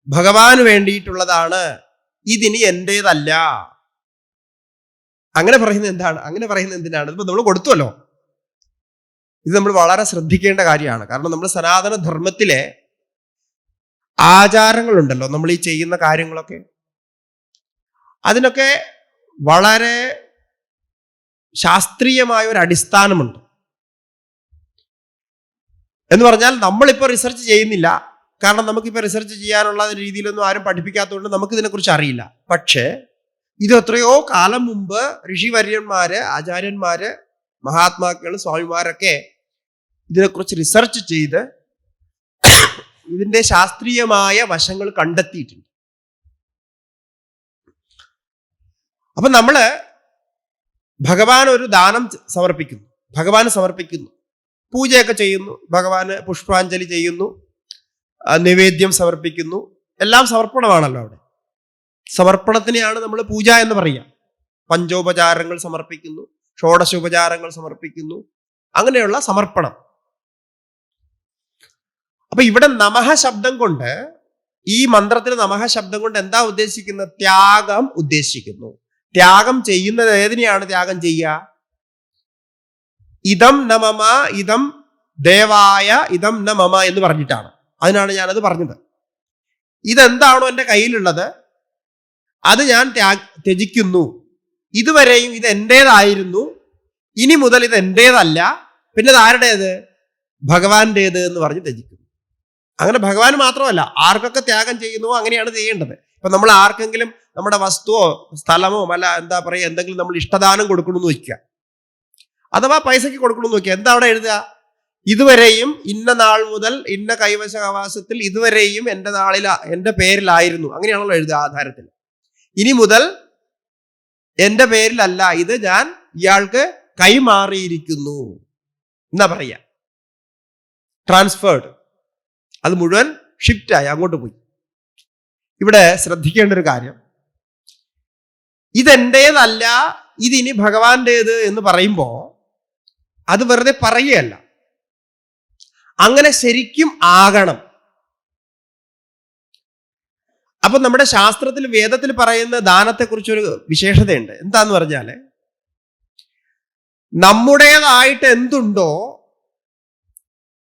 ഭഗവാന് വേണ്ടിയിട്ടുള്ളതാണ്, ഇതിനി എന്റേതല്ല. അങ്ങനെ പറയുന്നത് എന്താണ്? അങ്ങനെ പറയുന്നത് എന്തിനാണ്? ഇപ്പൊ നമ്മൾ കൊടുത്തുവല്ലോ. ഇത് നമ്മൾ വളരെ ശ്രദ്ധിക്കേണ്ട കാര്യമാണ്. കാരണം നമ്മൾ സനാതന ധർമ്മത്തിലെ ആചാരങ്ങളുണ്ടല്ലോ, നമ്മൾ ഈ ചെയ്യുന്ന കാര്യങ്ങളൊക്കെ, അതിനൊക്കെ വളരെ ശാസ്ത്രീയമായ ഒരു അടിസ്ഥാനമുണ്ട്. എന്ന് പറഞ്ഞാൽ നമ്മളിപ്പോൾ റിസർച്ച് ചെയ്യുന്നില്ല. കാരണം നമുക്കിപ്പോൾ റിസർച്ച് ചെയ്യാനുള്ള രീതിയിലൊന്നും ആരും പഠിപ്പിക്കാത്തതുകൊണ്ട് നമുക്ക് ഇതിനെക്കുറിച്ച് അറിയില്ല. പക്ഷേ ഇത് എത്രയോ കാലം മുമ്പ് ഋഷിവര്യന്മാര്, ആചാര്യന്മാര്, മഹാത്മാക്കൾ, സ്വാമിമാരൊക്കെ ഇതിനെക്കുറിച്ച് റിസർച്ച് ചെയ്ത് ഇതിന്റെ ശാസ്ത്രീയമായ വശങ്ങൾ കണ്ടെത്തിയിട്ടുണ്ട്. അപ്പൊ നമ്മള് ഭഗവാൻ ഒരു ദാനം സമർപ്പിക്കുന്നു, ഭഗവാന് സമർപ്പിക്കുന്നു, പൂജയൊക്കെ ചെയ്യുന്നു, ഭഗവാന് പുഷ്പാഞ്ജലി ചെയ്യുന്നു, നിവേദ്യം സമർപ്പിക്കുന്നു, എല്ലാം സമർപ്പണമാണല്ലോ. അവിടെ സമർപ്പണത്തിനെയാണ് നമ്മൾ പൂജ എന്ന് പറയുക. പഞ്ചോപചാരങ്ങൾ സമർപ്പിക്കുന്നു, ഷോഡശോപചാരങ്ങൾ സമർപ്പിക്കുന്നു, അങ്ങനെയുള്ള സമർപ്പണം. അപ്പൊ ഇവിടെ നമഃ ശബ്ദം കൊണ്ട്, ഈ മന്ത്രത്തിൽ നമഃ ശബ്ദം കൊണ്ട് എന്താ ഉദ്ദേശിക്കുന്നത്? ത്യാഗം ഉദ്ദേശിക്കുന്നു. ത്യാഗം ചെയ്യുന്നത് ഏതിനെയാണ് ത്യാഗം ചെയ്യുക? ഇദം ന മമ, ഇദം ദേവായ, ഇദം ന മമ എന്ന് പറഞ്ഞിട്ടാണ്. അതിനാണ് ഞാനത് പറഞ്ഞത്. ഇതെന്താണോ എൻ്റെ കയ്യിലുള്ളത് അത് ഞാൻ ത്യജിക്കുന്നു. ഇതുവരെയും ഇത് എൻ്റേതായിരുന്നു, ഇനി മുതൽ ഇത് എൻ്റേതല്ല, പിന്നെ ഇത് ആരുടേത്? ഭഗവാന്റേത് എന്ന് പറഞ്ഞ് ത്യജിക്കുന്നു. അങ്ങനെ ഭഗവാൻ മാത്രമല്ല, ആർക്കൊക്കെ ത്യാഗം ചെയ്യുന്നുവോ അങ്ങനെയാണ് ചെയ്യേണ്ടത്. ഇപ്പൊ നമ്മൾ ആർക്കെങ്കിലും നമ്മുടെ വസ്തുവോ സ്ഥലമോ അല്ല എന്താ പറയുക, എന്തെങ്കിലും നമ്മൾ ഇഷ്ടദാനം കൊടുക്കണമെന്ന് വയ്ക്കുക, അഥവാ പൈസക്ക് കൊടുക്കണമെന്ന് വയ്ക്കുക, എന്താ അവിടെ എഴുതുക? ഇതുവരെയും ഇന്ന നാൾ മുതൽ ഇന്ന കൈവശാവകാശത്തിൽ ഇതുവരെയും എൻ്റെ പേരിലായിരുന്നു, അങ്ങനെയാണല്ലോ എഴുതുക ആധാരത്തിൽ. ഇനി മുതൽ എൻ്റെ പേരിലല്ല, ഇത് ഞാൻ ഇയാൾക്ക് കൈമാറിയിരിക്കുന്നു എന്നാ പറയാ. ട്രാൻസ്ഫേർഡ്, അത് മുഴുവൻ ഷിഫ്റ്റായി അങ്ങോട്ട് പോയി. ഇവിടെ ശ്രദ്ധിക്കേണ്ട ഒരു കാര്യം, ഇതെന്റേതല്ല, ഇതിനി ഭഗവാന്റേത് എന്ന് പറയുമ്പോ അത് വെറുതെ പറയുകയല്ല, അങ്ങനെ ശരിക്കും ആകണം. അപ്പൊ നമ്മുടെ ശാസ്ത്രത്തിൽ, വേദത്തിൽ പറയുന്ന ദാനത്തെക്കുറിച്ചൊരു വിശേഷതയുണ്ട്. എന്താന്ന് പറഞ്ഞാല്, നമ്മുടേതായിട്ട് എന്തുണ്ടോ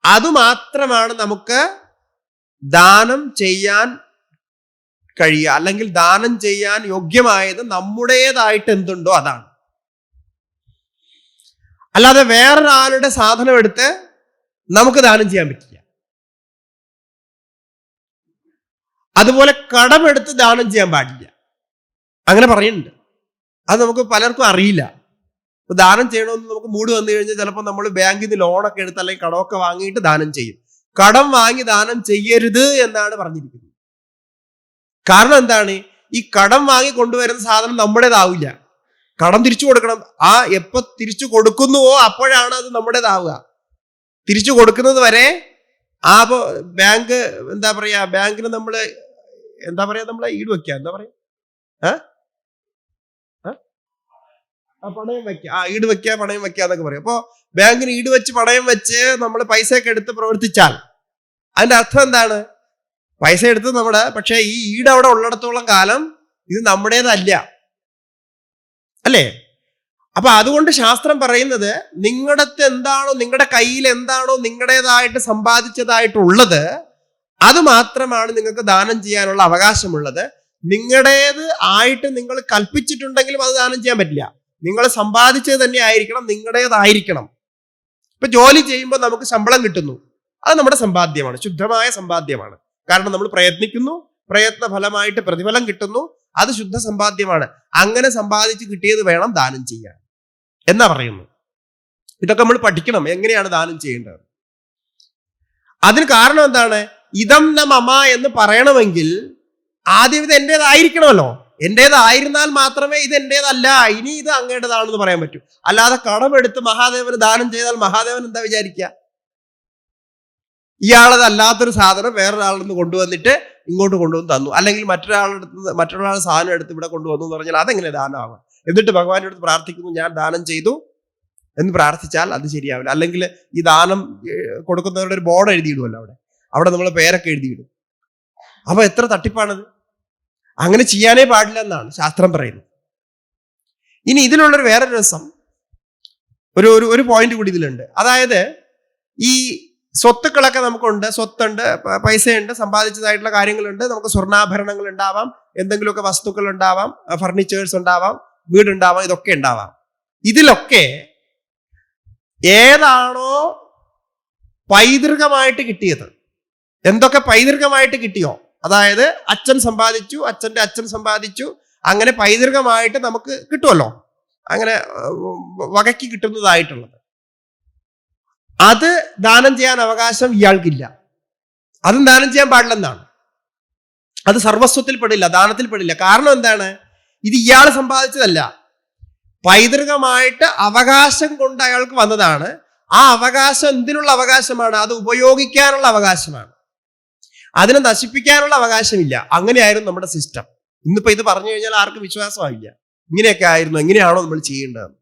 അതുമാത്രമാണ് നമുക്ക് ദാനം ചെയ്യാൻ കഴിയുക. അല്ലെങ്കിൽ ദാനം ചെയ്യാൻ യോഗ്യമായത് നമ്മുടേതായിട്ട് എന്തുണ്ടോ അതാണ്. അല്ലാതെ വേറൊരാളുടെ സാധനം എടുത്ത് നമുക്ക് ദാനം ചെയ്യാൻ പറ്റില്ല. അതുപോലെ കടമെടുത്ത് ദാനം ചെയ്യാൻ പാടില്ല, അങ്ങനെ പറയുന്നുണ്ട്. അത് നമുക്ക് പലർക്കും അറിയില്ല. ദാനം ചെയ്യണമെന്ന് നമുക്ക് മൂഡ് വന്നു കഴിഞ്ഞാൽ ചിലപ്പോൾ നമ്മൾ ബാങ്കിൽ നിന്ന് ലോണൊക്കെ എടുത്ത് അല്ലെങ്കിൽ കടമൊക്കെ വാങ്ങിയിട്ട് ദാനം ചെയ്യും. കടം വാങ്ങി ദാനം ചെയ്യരുത് എന്നാണ് പറഞ്ഞിരിക്കുന്നത്. കാരണം എന്താണ്? ഈ കടം വാങ്ങി കൊണ്ടുവരുന്ന സാധനം നമ്മുടേതാവില്ല, കടം തിരിച്ചു കൊടുക്കണം. ആ എപ്പോ തിരിച്ചു കൊടുക്കുന്നുവോ അപ്പോഴാണ് അത് നമ്മുടേതാവുക. തിരിച്ചു കൊടുക്കുന്നത് വരെ ആ ബാങ്ക് എന്താ പറയാ, ബാങ്കിന് നമ്മള് നമ്മളെ ഈട് വെക്കുക, എന്താ പറയാ, പണയം വെക്കുക, ഈട് വെക്കുക, പണയം വെക്കുക എന്നൊക്കെ പറയും. അപ്പൊ ബാങ്കിന് ഈട് വെച്ച് പണയം വെച്ച് നമ്മൾ പൈസയൊക്കെ എടുത്ത് പ്രവർത്തിച്ചാൽ അതിന്റെ അർത്ഥം എന്താണ്? പൈസ എടുത്ത് നമ്മുടെ, പക്ഷെ ഈ ഈട് അവിടെ ഉള്ളിടത്തോളം കാലം ഇത് നമ്മുടേതല്ല, അല്ലേ? അപ്പൊ അതുകൊണ്ട് ശാസ്ത്രം പറയുന്നത് നിങ്ങളുടെ എന്താണോ, നിങ്ങളുടെ കയ്യിൽ എന്താണോ നിങ്ങളുടേതായിട്ട് സമ്പാദിച്ചതായിട്ടുള്ളത് അത് മാത്രമാണ് നിങ്ങൾക്ക് ദാനം ചെയ്യാനുള്ള അവകാശമുള്ളത്. നിങ്ങളുടേത് ആയിട്ട് നിങ്ങൾ കൽപ്പിച്ചിട്ടുണ്ടെങ്കിലും അത് ദാനം ചെയ്യാൻ പറ്റില്ല. നിങ്ങൾ സമ്പാദിച്ചത് തന്നെ ആയിരിക്കണം, നിങ്ങളുടേതായിരിക്കണം. ഇപ്പൊ ജോലി ചെയ്യുമ്പോൾ നമുക്ക് ശമ്പളം കിട്ടുന്നു, അത് നമ്മുടെ സമ്പാദ്യമാണ്, ശുദ്ധമായ സമ്പാദ്യമാണ്. കാരണം നമ്മൾ പ്രയത്നിക്കുന്നു, പ്രയത്ന ഫലമായിട്ട് പ്രതിഫലം കിട്ടുന്നു, അത് ശുദ്ധ സമ്പാദ്യമാണ്. അങ്ങനെ സമ്പാദിച്ച് കിട്ടിയത് വേണം ദാനം ചെയ്യാൻ എന്നാ പറയുന്നു. ഇതൊക്കെ നമ്മൾ പഠിക്കണം, എങ്ങനെയാണ് ദാനം ചെയ്യേണ്ടത്. അതിന് കാരണം എന്താണ്? ഇതം ന മമ എന്ന് പറയണമെങ്കിൽ ആദ്യം ഇത് എന്റേതായിരിക്കണമല്ലോ. എന്റേതായിരുന്നാൽ മാത്രമേ ഇത് എന്റേതല്ല, ഇനി ഇത് അങ്ങേണ്ടതാണെന്ന് പറയാൻ പറ്റൂ. അല്ലാതെ കടമെടുത്ത് മഹാദേവന് ദാനം ചെയ്താൽ മഹാദേവൻ എന്താ വിചാരിക്കുക? ഇയാളത് അല്ലാത്തൊരു സാധനം വേറൊരാളിൽ നിന്ന് കൊണ്ടുവന്നിട്ട് ഇങ്ങോട്ട് കൊണ്ടുവന്ന് തന്നു, അല്ലെങ്കിൽ മറ്റൊരാളുടെ സാധനം എടുത്ത് ഇവിടെ കൊണ്ടുവന്നു എന്ന് പറഞ്ഞാൽ അതെങ്ങനെ ദാനമാവാം? എന്നിട്ട് ഭഗവാന്റെ അടുത്ത് പ്രാർത്ഥിക്കുന്നു, ഞാൻ ദാനം ചെയ്തു എന്ന് പ്രാർത്ഥിച്ചാൽ അത് ശരിയാവില്ല. അല്ലെങ്കിൽ ഈ ദാനം കൊടുക്കുന്നവരുടെ ഒരു ബോർഡ് എഴുതിയിടുമല്ലോ, അവിടെ നമ്മൾ പേരൊക്കെ എഴുതിയിടും. അപ്പൊ എത്ര തട്ടിപ്പാണത്! അങ്ങനെ ചെയ്യാനേ പാടില്ല എന്നാണ് ശാസ്ത്രം പറയുന്നത്. ഇനി ഇതിലുള്ളൊരു വേറൊരു രസം, ഒരു പോയിന്റ് കൂടി ഇതിലുണ്ട്. അതായത് ഈ സ്വത്തുക്കളൊക്കെ നമുക്കുണ്ട്, സ്വത്തുണ്ട്, പൈസയുണ്ട്, സമ്പാദിച്ചതായിട്ടുള്ള കാര്യങ്ങളുണ്ട്, നമുക്ക് സ്വർണ്ണാഭരണങ്ങൾ ഉണ്ടാവാം, എന്തെങ്കിലുമൊക്കെ വസ്തുക്കൾ ഉണ്ടാവാം, ഫർണിച്ചേഴ്സ് ഉണ്ടാവാം, വീടുണ്ടാവാം, ഇതൊക്കെ ഉണ്ടാവാം. ഇതിലൊക്കെ ഏതാണോ പൈതൃകമായിട്ട് കിട്ടിയത്, എന്തൊക്കെ പൈതൃകമായിട്ട് കിട്ടിയോ, അതായത് അച്ഛൻ സമ്പാദിച്ചു, അച്ഛൻ്റെ അച്ഛൻ സമ്പാദിച്ചു, അങ്ങനെ പൈതൃകമായിട്ട് നമുക്ക് കിട്ടുമല്ലോ, അങ്ങനെ വകയ്ക്ക് കിട്ടുന്നതായിട്ടുള്ളത്, അത് ദാനം ചെയ്യാൻ അവകാശം ഇയാൾക്കില്ല. അതും ദാനം ചെയ്യാൻ പാടില്ലെന്നാണ്. അത് സർവസ്വത്തിൽ പെടില്ല, ദാനത്തിൽ പെടില്ല. കാരണം എന്താണ്? ഇത് ഇയാൾ സമ്പാദിച്ചതല്ല, പൈതൃകമായിട്ട് അവകാശം കൊണ്ട് അയാൾക്ക് വന്നതാണ്. ആ അവകാശം എന്തിനുള്ള അവകാശമാണ്? അത് ഉപയോഗിക്കാനുള്ള അവകാശമാണ്, അതിനെ നശിപ്പിക്കാനുള്ള അവകാശമില്ല. അങ്ങനെയായിരുന്നു നമ്മുടെ സിസ്റ്റം. ഇന്നിപ്പോ ഇത് പറഞ്ഞു കഴിഞ്ഞാൽ ആർക്കും വിശ്വാസമാവില്ല. ഇങ്ങനെയൊക്കെ ആയിരുന്നു, എങ്ങനെയാണോ നമ്മൾ ചെയ്യേണ്ടത്.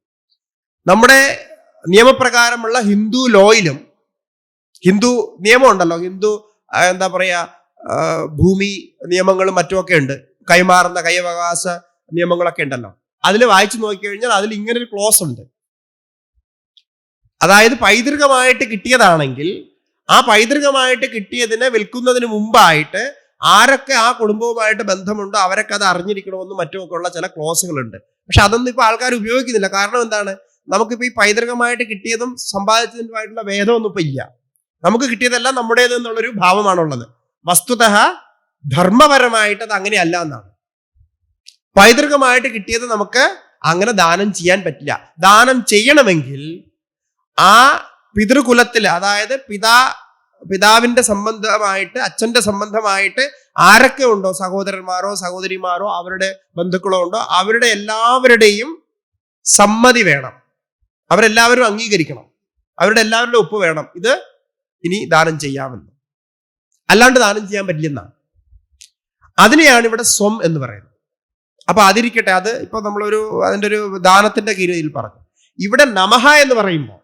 നമ്മുടെ നിയമപ്രകാരമുള്ള ഹിന്ദു ലോയിലും, ഹിന്ദു നിയമം ഉണ്ടല്ലോ, ഹിന്ദു എന്താ പറയാ, ഭൂമി നിയമങ്ങളും മറ്റുമൊക്കെ ഉണ്ട്, കൈമാറുന്ന കൈവകാശ നിയമങ്ങളൊക്കെ ഉണ്ടല്ലോ. അതിൽ വായിച്ചു നോക്കിക്കഴിഞ്ഞാൽ അതിൽ ഇങ്ങനൊരു ക്ലോസ് ഉണ്ട്. അതായത് പൈതൃകമായിട്ട് കിട്ടിയതാണെങ്കിൽ ആ പൈതൃകമായിട്ട് കിട്ടിയതിനെ വിൽക്കുന്നതിന് മുമ്പായിട്ട് ആരൊക്കെ ആ കുടുംബവുമായിട്ട് ബന്ധമുണ്ടോ അവരൊക്കെ അത് അറിഞ്ഞിരിക്കണമെന്നും മറ്റുമൊക്കെ ഉള്ള ചില ക്ലോസുകളുണ്ട്. പക്ഷെ അതൊന്നും ഇപ്പൊ ആൾക്കാർ ഉപയോഗിക്കുന്നില്ല. കാരണം എന്താണ്? നമുക്കിപ്പോ ഈ പൈതൃകമായിട്ട് കിട്ടിയതും സമ്പാദിച്ചതുമായിട്ടുള്ള ഭേദമൊന്നും ഇപ്പൊ ഇല്ല. നമുക്ക് കിട്ടിയതെല്ലാം നമ്മുടേത് എന്നുള്ളൊരു ഭാവമാണുള്ളത്. വസ്തുതഃ ധർമ്മപരമായിട്ട് അത് അങ്ങനെയല്ല എന്നാണ്. പൈതൃകമായിട്ട് കിട്ടിയത് നമുക്ക് അങ്ങനെ ദാനം ചെയ്യാൻ പറ്റില്ല. ദാനം ചെയ്യണമെങ്കിൽ ആ പിതൃകുലത്തിൽ, അതായത് പിതാവിന്റെ സംബന്ധമായിട്ട്, അച്ഛന്റെ സംബന്ധമായിട്ട് ആരൊക്കെ ഉണ്ടോ, സഹോദരന്മാരോ സഹോദരിമാരോ അവരുടെ ബന്ധുക്കളോ ഉണ്ടോ, അവരുടെ എല്ലാവരുടെയും സമ്മതി വേണം, അവരെല്ലാവരും അംഗീകരിക്കണം, അവരുടെ എല്ലാവരുടെ ഒപ്പ് വേണം, ഇത് ഇനി ദാനം ചെയ്യാമെന്ന്. അല്ലാണ്ട് ദാനം ചെയ്യാൻ പറ്റില്ലെന്നാണ്. അതിനെയാണ് ഇവിടെ സ്വം എന്ന് പറയുന്നത്. അപ്പൊ അതിരിക്കട്ടെ, അത് ഇപ്പൊ അതിന്റെ ഒരു ദാനത്തിന്റെ കീഴിൽ പറഞ്ഞു. ഇവിടെ നമഹ എന്ന് പറയുമ്പോൾ,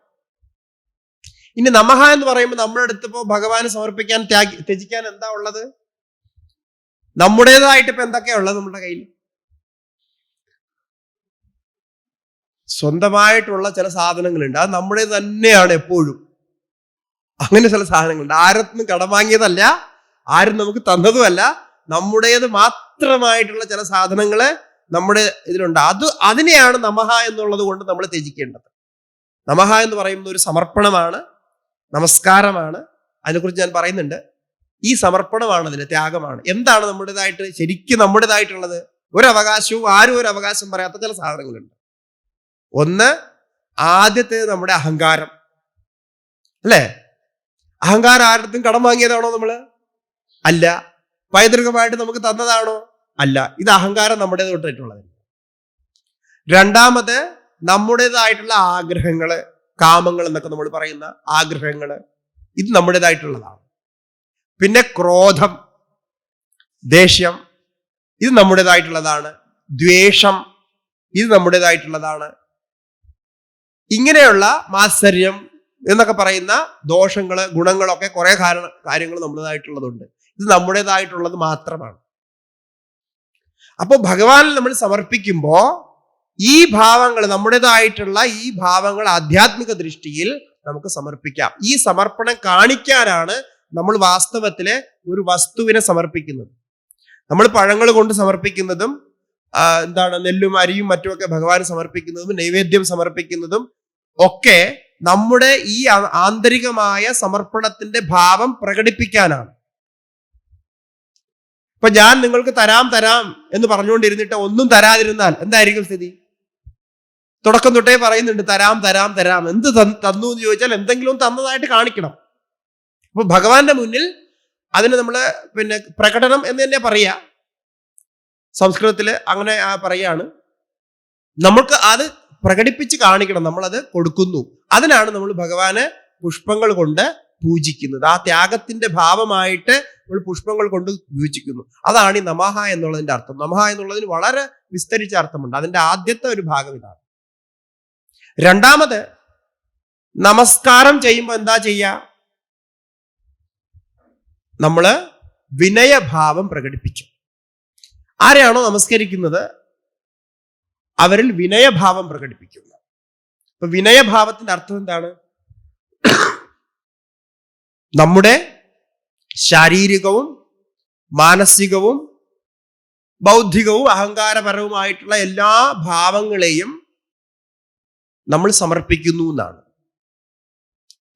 ഇനി നമഹ എന്ന് പറയുമ്പോൾ നമ്മുടെ അടുത്തിപ്പോ ഭഗവാന് സമർപ്പിക്കാൻ ത്യജിക്കാൻ എന്താ ഉള്ളത്? നമ്മുടേതായിട്ട് ഇപ്പൊ എന്തൊക്കെയാ ഉള്ളത് നമ്മുടെ കയ്യിൽ? സ്വന്തമായിട്ടുള്ള ചില സാധനങ്ങളുണ്ട്, അത് നമ്മുടെ തന്നെയാണ് എപ്പോഴും. അങ്ങനെ ചില സാധനങ്ങളുണ്ട്, ആരും കടം വാങ്ങിയതല്ല, ആരും നമുക്ക് തന്നതുമല്ല, നമ്മുടേത് മാത്രമായിട്ടുള്ള ചില സാധനങ്ങള് നമ്മുടെ ഇതിലുണ്ട്. അതിനെയാണ് നമഹ എന്നുള്ളത് കൊണ്ട് നമ്മൾ ത്യജിക്കേണ്ടത്. നമഹ എന്ന് പറയുന്നത് ഒരു സമർപ്പണമാണ്, നമസ്കാരമാണ്. അതിനെക്കുറിച്ച് ഞാൻ പറയുന്നുണ്ട്. ഈ സമർപ്പണമാണ്, അതിന് ത്യാഗമാണ്. എന്താണ് നമ്മുടേതായിട്ട്, ശരിക്കും നമ്മുടേതായിട്ടുള്ളത്? ഒരു അവകാശവും ആരും ഒരു അവകാശം പറയാത്ത ചില സാധനങ്ങളുണ്ട്. ഒന്ന്, ആദ്യത്തേത് നമ്മുടെ അഹങ്കാരം, അല്ലേ? അഹങ്കാരം ആരുടെ കടം വാങ്ങിയതാണോ നമ്മള്? അല്ല. പൈതൃകമായിട്ട് നമുക്ക് തന്നതാണോ? അല്ല. ഇത് അഹങ്കാരം നമ്മുടേത് തൊട്ടിട്ടുള്ളത്. രണ്ടാമത്, നമ്മുടേതായിട്ടുള്ള ആഗ്രഹങ്ങള്, കാമങ്ങൾ എന്നൊക്കെ നമ്മൾ പറയുന്ന ആഗ്രഹങ്ങള്, ഇത് നമ്മുടേതായിട്ടുള്ളതാണ്. പിന്നെ ക്രോധം, ദേഷ്യം, ഇത് നമ്മുടേതായിട്ടുള്ളതാണ്. ദ്വേഷം, ഇത് നമ്മുടേതായിട്ടുള്ളതാണ്. ഇങ്ങനെയുള്ള മാത്സര്യം എന്നൊക്കെ പറയുന്ന ദോഷങ്ങള്, ഗുണങ്ങളൊക്കെ കുറെ കാര്യങ്ങൾ നമ്മുടേതായിട്ടുള്ളതുണ്ട്. ഇത് നമ്മുടേതായിട്ടുള്ളത് മാത്രമാണ്. അപ്പോൾ ഭഗവാനിൽ നമ്മൾ സമർപ്പിക്കുമ്പോൾ ഈ ഭാവങ്ങൾ, നമ്മുടേതായിട്ടുള്ള ഈ ഭാവങ്ങൾ ആധ്യാത്മിക ദൃഷ്ടിയിൽ നമുക്ക് സമർപ്പിക്കാം. ഈ സമർപ്പണം കാണിക്കാനാണ് നമ്മൾ വാസ്തവത്തിലെ ഒരു വസ്തുവിനെ സമർപ്പിക്കുന്നത്. നമ്മൾ പഴങ്ങൾ കൊണ്ട് സമർപ്പിക്കുന്നതും നെല്ലും അരിയും മറ്റുമൊക്കെ ഭഗവാന് സമർപ്പിക്കുന്നതും നൈവേദ്യം സമർപ്പിക്കുന്നതും ഒക്കെ നമ്മുടെ ഈ ആന്തരികമായ സമർപ്പണത്തിന്റെ ഭാവം പ്രകടിപ്പിക്കാനാണ്. ഇപ്പൊ ഞാൻ നിങ്ങൾക്ക് തരാം എന്ന് പറഞ്ഞുകൊണ്ടിരുന്നിട്ട് ഒന്നും തരാതിരുന്നാൽ എന്തായിരിക്കും സ്ഥിതി? തുടക്കം തൊട്ടേ പറയുന്നുണ്ട് തരാം. എന്ത് തന്നു എന്ന് ചോദിച്ചാൽ എന്തെങ്കിലും തന്നതായിട്ട് കാണിക്കണം. അപ്പൊ ഭഗവാന്റെ മുന്നിൽ അതിന് നമ്മള് പ്രകടനം എന്ന് തന്നെ പറയാ. സംസ്കൃതത്തില് അങ്ങനെ പറയാണ്. നമുക്ക് അത് പ്രകടിപ്പിച്ച് കാണിക്കണം, നമ്മളത് കൊടുക്കുന്നു. അതിനാണ് നമ്മൾ ഭഗവാനെ പുഷ്പങ്ങൾ കൊണ്ട് പൂജിക്കുന്നത്. ആ ത്യാഗത്തിന്റെ ഭാവമായിട്ട് നമ്മൾ പുഷ്പങ്ങൾ കൊണ്ട് പൂജിക്കുന്നു. അതാണ് ഈ നമഃ എന്നുള്ളതിന്റെ അർത്ഥം. നമഃ എന്നുള്ളതിന് വളരെ വിസ്തരിച്ച അർത്ഥമുണ്ട്. അതിന്റെ ആദ്യത്തെ ഒരു ഭാഗം ഇതാണ്. രണ്ടാമത്, നമസ്കാരം ചെയ്യുമ്പോൾ എന്താ ചെയ്യുക? നമ്മള് വിനയഭാവം പ്രകടിപ്പിച്ചു. ആരെയാണോ നമസ്കരിക്കുന്നത് അവരിൽ വിനയഭാവം പ്രകടിപ്പിക്കുന്നു. അപ്പൊ വിനയഭാവത്തിന്റെ അർത്ഥം എന്താണ്? നമ്മുടെ ശാരീരികവും മാനസികവും ബൗദ്ധികവും അഹങ്കാരപരവുമായിട്ടുള്ള എല്ലാ ഭാവങ്ങളെയും നമ്മൾ സമർപ്പിക്കുന്നു എന്നാണ്.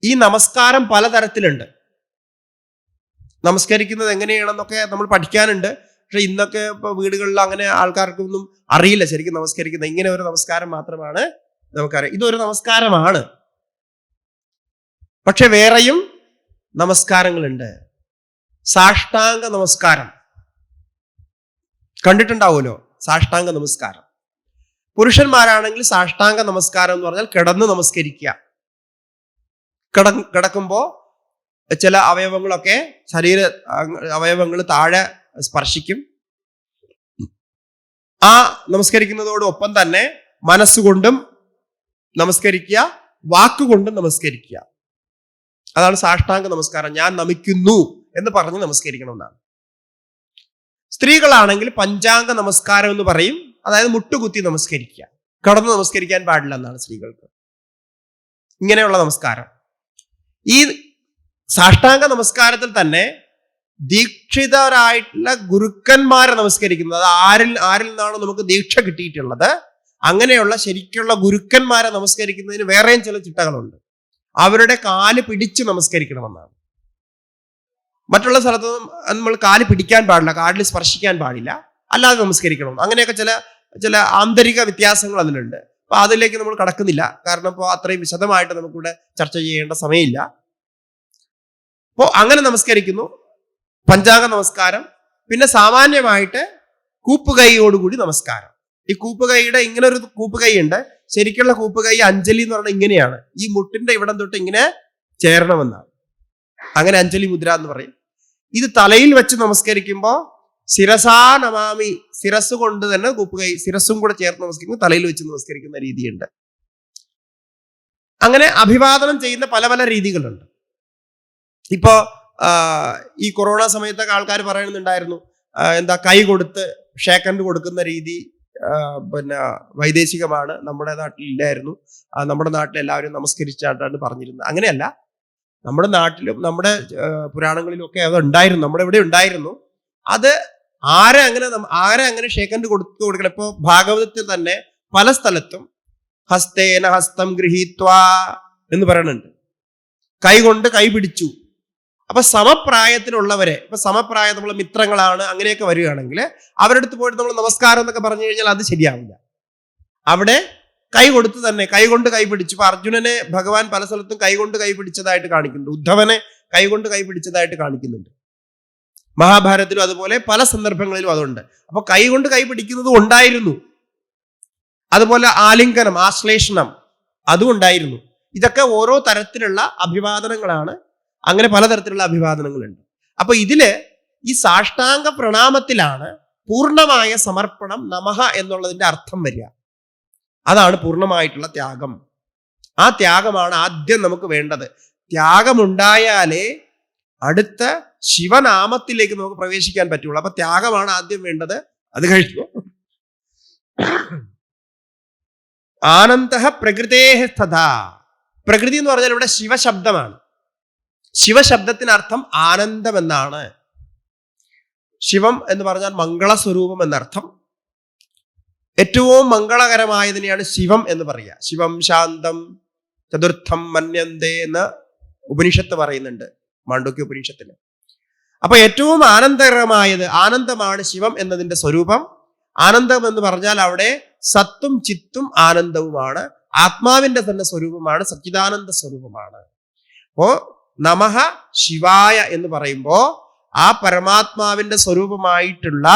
ഈ നമസ്കാരം പലതരത്തിലുണ്ട്. നമസ്കരിക്കുന്നത് എങ്ങനെയാണെന്നൊക്കെ നമ്മൾ പഠിക്കാനുണ്ട്. പക്ഷെ ഇന്നൊക്കെ ഇപ്പൊ വീടുകളിൽ അങ്ങനെ ആൾക്കാർക്കൊന്നും അറിയില്ല ശരിക്കും നമസ്കരിക്കുന്നത്. ഇങ്ങനെ ഒരു നമസ്കാരം മാത്രമാണ് നമുക്കറിയാം. ഇതൊരു നമസ്കാരമാണ്. പക്ഷെ വേറെയും നമസ്കാരങ്ങളുണ്ട്. സാഷ്ടാംഗ നമസ്കാരം കണ്ടിട്ടുണ്ടാവുമല്ലോ. സാഷ്ടാംഗ നമസ്കാരം പുരുഷന്മാരാണെങ്കിൽ സാഷ്ടാംഗ നമസ്കാരം എന്ന് പറഞ്ഞാൽ കിടന്ന് നമസ്കരിക്കുക. കിടക്കുമ്പോ ചില അവയവങ്ങളൊക്കെ ശരീര അവയവങ്ങൾ താഴെ സ്പർശിക്കും. ആ നമസ്കരിക്കുന്നതോടൊപ്പം തന്നെ മനസ്സുകൊണ്ടും നമസ്കരിക്കുക, വാക്കുകൊണ്ടും നമസ്കരിക്കുക. അതാണ് സാഷ്ടാംഗ നമസ്കാരം. ഞാൻ നമിക്കുന്നു എന്ന് പറഞ്ഞ് നമസ്കരിക്കണം എന്നാണ്. സ്ത്രീകളാണെങ്കിൽ പഞ്ചാംഗ നമസ്കാരം എന്ന് പറയും. അതായത് മുട്ടുകുത്തി നമസ്കരിക്കുക, കടന്ന് നമസ്കരിക്കാൻ പാടില്ല എന്നാണ് സ്ത്രീകൾക്ക്. ഇങ്ങനെയുള്ള നമസ്കാരം. ഈ സാഷ്ടാംഗ നമസ്കാരത്തിൽ തന്നെ ദീക്ഷിതരായിട്ടുള്ള ഗുരുക്കന്മാരെ നമസ്കരിക്കുന്നത്. അത് ആരിൽ നിന്നാണോ നമുക്ക് ദീക്ഷ കിട്ടിയിട്ടുള്ളത് അങ്ങനെയുള്ള ശരിക്കുള്ള ഗുരുക്കന്മാരെ നമസ്കരിക്കുന്നതിന് വേറെയും ചില ചിട്ടകളുണ്ട്. അവരുടെ കാല് പിടിച്ച് നമസ്കരിക്കണമെന്നാണ്. മറ്റുള്ള സ്ഥലത്തൊന്നും നമ്മൾ കാല് പിടിക്കാൻ പാടില്ല, കാലിൽ സ്പർശിക്കാൻ പാടില്ല, അല്ലാതെ നമസ്കരിക്കണം. അങ്ങനെയൊക്കെ ചില ആന്തരിക വ്യത്യാസങ്ങൾ അതിലുണ്ട്. അപ്പൊ അതിലേക്ക് നമ്മൾ കടക്കുന്നില്ല, കാരണം ഇപ്പോൾ അത്രയും വിശദമായിട്ട് നമുക്കിവിടെ ചർച്ച ചെയ്യേണ്ട സമയമില്ല. അപ്പോൾ അങ്ങനെ നമസ്കരിക്കുന്നു, പഞ്ചാംഗ നമസ്കാരം. പിന്നെ സാമാന്യമായിട്ട് കൂപ്പുകൈയോടുകൂടി നമസ്കാരം. ഈ കൂപ്പുകൈയുടെ ഇങ്ങനെ ഒരു കൂപ്പുകൈ ഉണ്ട്. ശരിക്കുള്ള കൂപ്പുകൈ അഞ്ജലി എന്ന് പറഞ്ഞാൽ ഇങ്ങനെയാണ്. ഈ മുട്ടിന്റെ ഇവിടം തൊട്ട് ഇങ്ങനെ ചേരണമെന്നാണ്. അങ്ങനെ അഞ്ജലി മുദ്ര എന്ന് പറയും. ഇത് തലയിൽ വെച്ച് നമസ്കരിക്കുമ്പോൾ ശിരസാ നമാമി, ശിരസ് കൊണ്ട് തന്നെ കൂപ്പുകൈ, ശിരസും കൂടെ ചേർത്ത് നമസ്കരിക്കുമ്പോൾ തലയിൽ വെച്ച് നമസ്കരിക്കുന്ന രീതിയുണ്ട്. അങ്ങനെ അഭിവാദനം ചെയ്യുന്ന പല പല രീതികളുണ്ട്. ഇപ്പോ ഈ കൊറോണ സമയത്തൊക്കെ ആൾക്കാർ പറയുന്നുണ്ടായിരുന്നു, കൈ കൊടുത്ത് ഷേക്ക് ഹാൻഡ് കൊടുക്കുന്ന രീതി വൈദേശികമാണ്, നമ്മുടെ നാട്ടിലില്ലായിരുന്നു. നമ്മുടെ നാട്ടിൽ എല്ലാവരും നമസ്കരിച്ചായിട്ടാണ് പറഞ്ഞിരുന്നത്. അങ്ങനെയല്ല, നമ്മുടെ നാട്ടിലും നമ്മുടെ പുരാണങ്ങളിലും ഒക്കെ അത് ഉണ്ടായിരുന്നു, നമ്മുടെ ഇവിടെ ഉണ്ടായിരുന്നു. അത് ആരെ അങ്ങനെ ഷേക്ക് ഹാൻഡ് കൊടുക്കണം. ഇപ്പോ ഭാഗവതത്തിൽ തന്നെ പല സ്ഥലത്തും ഹസ്തേന ഹസ്തം ഗൃഹീത്വാ എന്ന് പറയുന്നുണ്ട്. കൈ കൊണ്ട് കൈ പിടിച്ചു. അപ്പൊ സമപ്രായത്തിലുള്ളവരെ, ഇപ്പൊ സമപ്രായം നമ്മളെ മിത്രങ്ങളാണ്, അങ്ങനെയൊക്കെ വരികയാണെങ്കിൽ അവരുടെ അടുത്ത് പോയിട്ട് നമ്മൾ നമസ്കാരം എന്നൊക്കെ പറഞ്ഞു കഴിഞ്ഞാൽ അത് ശരിയാവില്ല. അവിടെ കൈ കൊടുത്ത് തന്നെ കൈ കൊണ്ട് കൈ പിടിച്ചു. ഇപ്പൊ അർജുനനെ ഭഗവാൻ പല സ്ഥലത്തും കൈ കൊണ്ട് കൈ പിടിച്ചതായിട്ട് കാണിക്കുന്നുണ്ട്. ഉദ്ധവനെ കൈ കൊണ്ട് കൈ പിടിച്ചതായിട്ട് കാണിക്കുന്നുണ്ട്. മഹാഭാരതത്തിലും അതുപോലെ പല സന്ദർഭങ്ങളിലും അതുണ്ട്. അപ്പൊ കൈ കൊണ്ട് കൈ പിടിക്കുന്നത് ഉണ്ടായിരുന്നു. അതുപോലെ ആലിംഗനം, ആശ്ലേഷണം അതും ഉണ്ടായിരുന്നു. ഇതൊക്കെ ഓരോ തരത്തിലുള്ള അഭിവാദനങ്ങളാണ്. അങ്ങനെ പലതരത്തിലുള്ള അഭിവാദനങ്ങളുണ്ട്. അപ്പൊ ഇതില് ഈ സാഷ്ടാംഗ പ്രണാമത്തിലാണ് പൂർണ്ണമായ സമർപ്പണം, നമഃ എന്നുള്ളതിന്റെ അർത്ഥം വരിക. അതാണ് പൂർണ്ണമായിട്ടുള്ള ത്യാഗം. ആ ത്യാഗമാണ് ആദ്യം നമുക്ക് വേണ്ടത്. ത്യാഗമുണ്ടായാലേ അടുത്ത ശിവനാമത്തിലേക്ക് നമുക്ക് പ്രവേശിക്കാൻ പറ്റുള്ളൂ. അപ്പൊ ത്യാഗമാണ് ആദ്യം വേണ്ടത്. അത് കഴിഞ്ഞു. ആനന്ദ പ്രകൃതേഹ തഥാ. പ്രകൃതി എന്ന് പറഞ്ഞാൽ ഇവിടെ ശിവശബ്ദമാണ്. ശിവശബ്ദത്തിന് അർത്ഥം ആനന്ദം എന്നാണ്. ശിവം എന്ന് പറഞ്ഞാൽ മംഗളസ്വരൂപം എന്നർത്ഥം. ഏറ്റവും മംഗളകരമായതിനെയാണ് ശിവം എന്ന് പറയുക. ശിവം ശാന്തം ചതുർത്ഥം മന്യന്തേ എന്ന് ഉപനിഷത്ത് പറയുന്നുണ്ട്, മാണ്ഡൂക്യ ഉപനിഷത്തിന്. അപ്പൊ ഏറ്റവും ആനന്ദകരമായത് ആനന്ദമാണ് ശിവം എന്നതിന്റെ സ്വരൂപം. ആനന്ദം എന്ന് പറഞ്ഞാൽ അവിടെ സത്തും ചിത്തും ആനന്ദവുമാണ്. ആത്മാവിന്റെ തന്നെ സ്വരൂപമാണ്, സച്ചിദാനന്ദ സ്വരൂപമാണ്. അപ്പോ നമഃ ശിവായ എന്ന് പറയുമ്പോ ആ പരമാത്മാവിന്റെ സ്വരൂപമായിട്ടുള്ള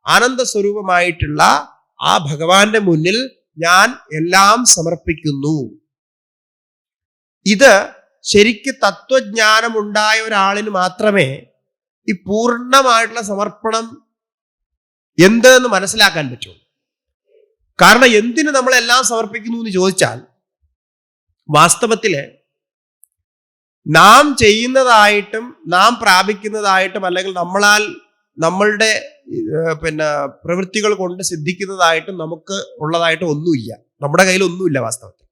ആനന്ദ സ്വരൂപമായിട്ടുള്ള ആ ഭഗവാന്റെ മുന്നിൽ ഞാൻ എല്ലാം സമർപ്പിക്കുന്നു. ഇത് ശരിക്ക് തത്വജ്ഞാനം ഉണ്ടായ ഒരാളിന് മാത്രമേ ഈ പൂർണ്ണമായിട്ടുള്ള സമർപ്പണം എന്തെന്ന് മനസ്സിലാക്കാൻ പറ്റുള്ളൂ. കാരണം എന്തിന് നമ്മളെല്ലാം സമർപ്പിക്കുന്നു എന്ന് ചോദിച്ചാൽ, വാസ്തവത്തില് നാം ചെയ്യുന്നതായിട്ടും നാം പ്രാപിക്കുന്നതായിട്ടും അല്ലെങ്കിൽ നമ്മളുടെ പ്രവൃത്തികൾ കൊണ്ട് സിദ്ധിക്കുന്നതായിട്ടും നമുക്ക് ഉള്ളതായിട്ടും ഒന്നുമില്ല. നമ്മുടെ കയ്യിൽ ഒന്നുമില്ല വാസ്തവത്തിൽ.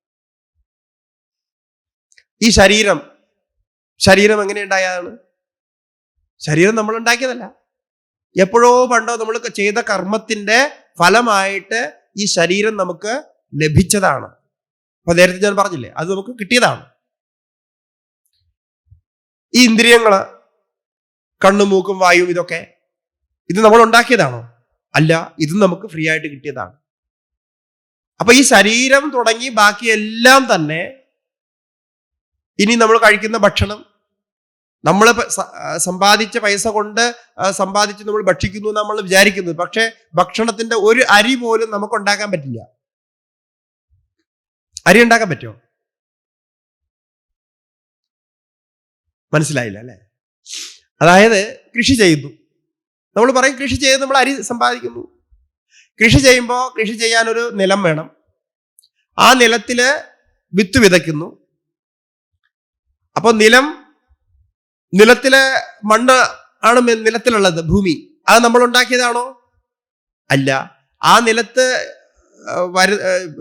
ഈ ശരീരം എങ്ങനെ ഉണ്ടായതാണ്? ശരീരം നമ്മൾ ഉണ്ടാക്കിയതല്ല. എപ്പോഴോ പണ്ടോ നമ്മൾ ചെയ്ത കർമ്മത്തിന്റെ ഫലമായിട്ട് ഈ ശരീരം നമുക്ക് ലഭിച്ചതാണ്. അപ്പൊ നേരത്തെ ഞാൻ പറഞ്ഞില്ലേ, അത് നമുക്ക് കിട്ടിയതാണ്. ഈ ഇന്ദ്രിയങ്ങള്, കണ്ണും മൂക്കും വായുവും, ഇതൊക്കെ ഇത് നമ്മൾ ഉണ്ടാക്കിയതാണോ? അല്ല, ഇത് നമുക്ക് ഫ്രീ ആയിട്ട് കിട്ടിയതാണ്. അപ്പൊ ഈ ശരീരം തുടങ്ങി ബാക്കി എല്ലാം തന്നെ, ഇനി നമ്മൾ കഴിക്കുന്ന ഭക്ഷണം, നമ്മൾ സമ്പാദിച്ച പൈസ കൊണ്ട് സമ്പാദിച്ച് നമ്മൾ ഭക്ഷിക്കുന്നു നമ്മൾ വിചാരിക്കുന്നത്. പക്ഷെ ഭക്ഷണത്തിന്റെ ഒരു അരി പോലും നമുക്ക് ഉണ്ടാക്കാൻ പറ്റില്ല. അരി ഉണ്ടാക്കാൻ പറ്റുമോ? മനസ്സിലായില്ല അല്ലെ? അതായത് കൃഷി ചെയ്യുന്നു, നമ്മൾ പറയും കൃഷി ചെയ്ത് നമ്മൾ അരി സമ്പാദിക്കുന്നു. കൃഷി ചെയ്യുമ്പോൾ കൃഷി ചെയ്യാനൊരു നിലം വേണം. ആ നിലത്തില് വിത്ത് വിതയ്ക്കുന്നു. അപ്പൊ നിലത്തിലെ മണ്ണ് ആണ് നിലത്തിലുള്ളത്, ഭൂമി. അത് നമ്മൾ ഉണ്ടാക്കിയതാണോ? അല്ല. ആ നിലത്ത്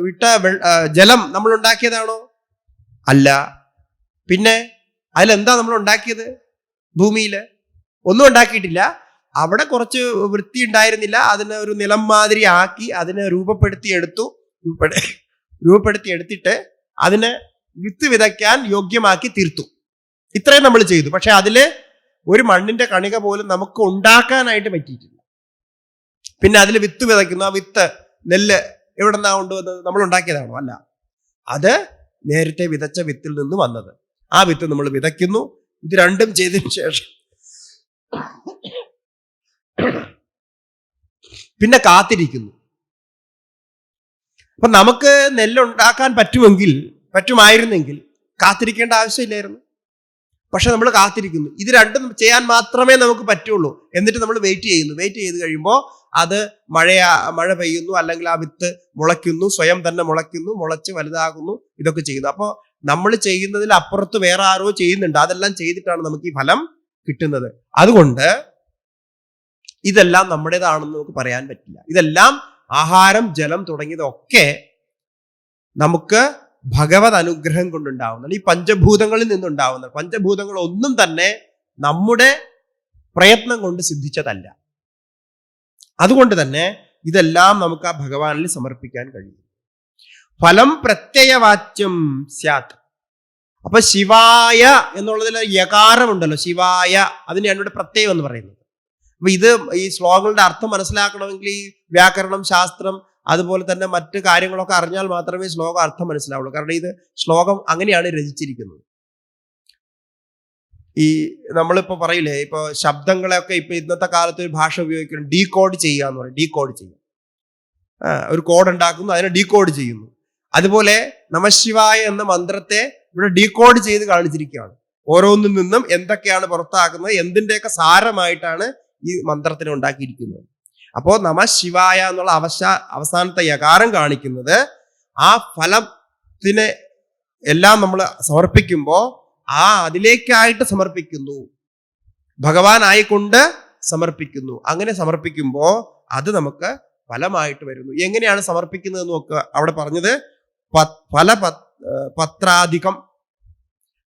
വിട്ട ജലം നമ്മൾ ഉണ്ടാക്കിയതാണോ? അല്ല. പിന്നെ അതിലെന്താ നമ്മൾ ഉണ്ടാക്കിയത്? ഭൂമിയില് ഒന്നും ഉണ്ടാക്കിയിട്ടില്ല. അവിടെ കുറച്ച് വൃത്തി ഉണ്ടായിരുന്നില്ല, അതിനെ ഒരു നിലം മാതിരി ആക്കി അതിനെ രൂപപ്പെടുത്തി എടുത്തിട്ട് അതിനെ വിത്ത് വിതയ്ക്കാൻ യോഗ്യമാക്കി തീർത്തു. ഇത്രയും നമ്മൾ ചെയ്തു. പക്ഷെ അതില് ഒരു മണ്ണിന്റെ കണിക പോലും നമുക്ക് ഉണ്ടാക്കാനായിട്ട് പറ്റിയിട്ടില്ല. പിന്നെ അതിൽ വിത്ത് വിതയ്ക്കുന്നു. ആ വിത്ത്, നെല്ല് എവിടെ നിന്നാ കൊണ്ടുവന്നത്? നമ്മൾ ഉണ്ടാക്കിയതാണോ? അല്ല. അത് നേരത്തെ വിതച്ച വിത്തിൽ നിന്ന് വന്നത്. ആ വിത്ത് നമ്മൾ വിതയ്ക്കുന്നു. ഇത് രണ്ടും ചെയ്തതിനു ശേഷം പിന്നെ കാത്തിരിക്കുന്നു. അപ്പൊ നമുക്ക് നെല്ലുണ്ടാക്കാൻ പറ്റുമായിരുന്നെങ്കിൽ കാത്തിരിക്കേണ്ട ആവശ്യമില്ലായിരുന്നു. പക്ഷെ നമ്മൾ കാത്തിരിക്കുന്നു. ഇത് രണ്ടും ചെയ്യാൻ മാത്രമേ നമുക്ക് പറ്റുള്ളൂ. എന്നിട്ട് നമ്മൾ വെയിറ്റ് ചെയ്ത് കഴിയുമ്പോൾ അത് മഴ പെയ്യുന്നു, അല്ലെങ്കിൽ ആ വിത്ത് മുളയ്ക്കുന്നു, സ്വയം തന്നെ മുളച്ച് വലുതാകുന്നു, ഇതൊക്കെ ചെയ്യുന്നു. അപ്പോൾ നമ്മൾ ചെയ്യുന്നതിൽ അപ്പുറത്ത് വേറെ ആരോ ചെയ്യുന്നുണ്ട്. അതെല്ലാം ചെയ്തിട്ടാണ് നമുക്ക് ഈ ഫലം കിട്ടുന്നത്. അതുകൊണ്ട് ഇതെല്ലാം നമ്മുടേതാണെന്ന് നമുക്ക് പറയാൻ പറ്റില്ല. ഇതെല്ലാം ആഹാരം, ജലം തുടങ്ങിയതൊക്കെ നമുക്ക് ഭഗവത് അനുഗ്രഹം കൊണ്ടുണ്ടാവുന്നതാണ്. ഈ പഞ്ചഭൂതങ്ങളിൽ നിന്നുണ്ടാവുന്നത്. പഞ്ചഭൂതങ്ങൾ ഒന്നും തന്നെ നമ്മുടെ പ്രയത്നം കൊണ്ട് സിദ്ധിച്ചതല്ല. അതുകൊണ്ട് തന്നെ ഇതെല്ലാം നമുക്ക് ആ ഭഗവാനിൽ സമർപ്പിക്കാൻ കഴിയും. ഫലം പ്രത്യയവാച്യം സ്യാത്. അപ്പൊ ശിവായ എന്നുള്ളതിൽ യകാരമുണ്ടല്ലോ, ശിവായ, അതിനെയാണ് ഇവിടെ പ്രത്യയം എന്ന് പറയുന്നത്. അപ്പൊ ഈ ശ്ലോകങ്ങളുടെ അർത്ഥം മനസ്സിലാക്കണമെങ്കിൽ ഈ വ്യാകരണം, ശാസ്ത്രം, അതുപോലെ തന്നെ മറ്റ് കാര്യങ്ങളൊക്കെ അറിഞ്ഞാൽ മാത്രമേ ശ്ലോകം അർത്ഥം മനസ്സിലാവുള്ളൂ. കാരണം ഇത് ശ്ലോകം അങ്ങനെയാണ് രചിച്ചിരിക്കുന്നത്. ഈ നമ്മളിപ്പോ പറയില്ലേ, ഇപ്പൊ ശബ്ദങ്ങളെയൊക്കെ ഇപ്പൊ ഇന്നത്തെ കാലത്ത് ഒരു ഭാഷ ഉപയോഗിക്കണം, ഡീകോഡ് ചെയ്യുക എന്ന് പറയും. ഡീകോഡ് ചെയ്യുക, ഒരു കോഡ് ഉണ്ടാക്കുന്നു, അതിനെ ഡീകോഡ് ചെയ്യുന്നു. അതുപോലെ നമഃശിവായ എന്ന മന്ത്രത്തെ ഇവിടെ ഡീകോഡ് ചെയ്ത് കാണിച്ചിരിക്കുകയാണ്. ഓരോന്നിൽ നിന്നും എന്തൊക്കെയാണ് പുറത്താക്കുന്നത്, എന്തിൻ്റെയൊക്കെ സാരമായിട്ടാണ് ഈ മന്ത്രത്തിനെ ഉണ്ടാക്കിയിരിക്കുന്നത്. അപ്പോ നമഃശിവായ എന്നുള്ള അവസാനത്തെ യകാരം കാണിക്കുന്നത് ആ ഫലത്തിനെ എല്ലാം നമ്മൾ സമർപ്പിക്കുമ്പോൾ അതിലേക്കായിട്ട് സമർപ്പിക്കുന്നു, ഭഗവാനായിക്കൊണ്ട് സമർപ്പിക്കുന്നു. അങ്ങനെ സമർപ്പിക്കുമ്പോൾ അത് നമുക്ക് ഫലമായിട്ട് വരുന്നു. എങ്ങനെയാണ് സമർപ്പിക്കുന്നത് നോക്കുക. അവിടെ പറഞ്ഞത്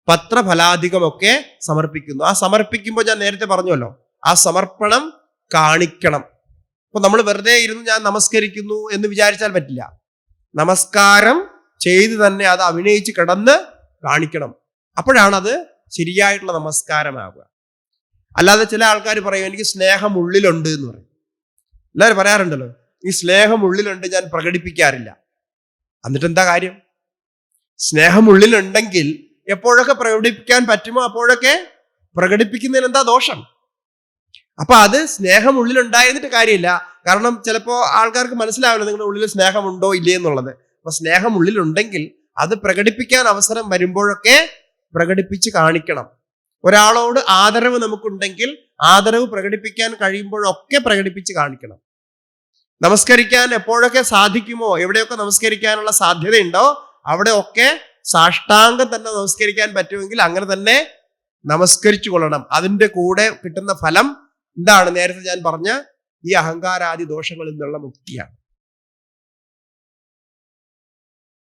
പത്രഫലാധികമൊക്കെ സമർപ്പിക്കുന്നു. ആ സമർപ്പിക്കുമ്പോൾ ഞാൻ നേരത്തെ പറഞ്ഞല്ലോ, ആ സമർപ്പണം കാണിക്കണം. അപ്പൊ നമ്മൾ വെറുതെ ഇരുന്ന് ഞാൻ നമസ്കരിക്കുന്നു എന്ന് വിചാരിച്ചാൽ പറ്റില്ല. നമസ്കാരം ചെയ്ത് തന്നെ അത് അഭിനയിച്ച് കിടന്ന് കാണിക്കണം. അപ്പോഴാണ് അത് ശരിയായിട്ടുള്ള നമസ്കാരമാവുക. അല്ലാതെ ചില ആൾക്കാർ പറയും എനിക്ക് സ്നേഹം ഉള്ളിലുണ്ട് എന്ന് പറയും. എല്ലാവരും പറയാറുണ്ടല്ലോ, ഈ സ്നേഹം ഉള്ളിലുണ്ട്, ഞാൻ പ്രകടിപ്പിക്കാറില്ല. എന്നിട്ട് എന്താ കാര്യം? സ്നേഹം ഉള്ളിലുണ്ടെങ്കിൽ എപ്പോഴൊക്കെ പ്രകടിപ്പിക്കാൻ പറ്റുമോ അപ്പോഴൊക്കെ പ്രകടിപ്പിക്കുന്നതിന് എന്താ ദോഷം? അപ്പൊ അത് സ്നേഹം ഉള്ളിലുണ്ടായിരുന്നിട്ട് കാര്യമില്ല. കാരണം ചിലപ്പോ ആൾക്കാർക്ക് മനസ്സിലാവില്ല നിങ്ങളുടെ ഉള്ളിൽ സ്നേഹമുണ്ടോ ഇല്ലേ എന്നുള്ളത്. അപ്പൊ സ്നേഹം ഉള്ളിലുണ്ടെങ്കിൽ അത് പ്രകടിപ്പിക്കാൻ അവസരം വരുമ്പോഴൊക്കെ പ്രകടിപ്പിച്ച് കാണിക്കണം. ഒരാളോട് ആദരവ് നമുക്കുണ്ടെങ്കിൽ ആദരവ് പ്രകടിപ്പിക്കാൻ കഴിയുമ്പോഴൊക്കെ പ്രകടിപ്പിച്ച് കാണിക്കണം. നമസ്കരിക്കാൻ എപ്പോഴൊക്കെ സാധിക്കുമോ, എവിടെയൊക്കെ നമസ്കരിക്കാനുള്ള സാധ്യതയുണ്ടോ അവിടെയൊക്കെ സാഷ്ടാംഗം തന്നെ നമസ്കരിക്കാൻ പറ്റുമെങ്കിൽ അങ്ങനെ തന്നെ നമസ്കരിച്ചു കൊള്ളണം. അതിൻ്റെ കൂടെ കിട്ടുന്ന ഫലം എന്താണ്? നേരത്തെ ഞാൻ പറഞ്ഞ ഈ അഹങ്കാരാദി ദോഷങ്ങളിൽ നിന്നുള്ള മുക്തിയാണ്.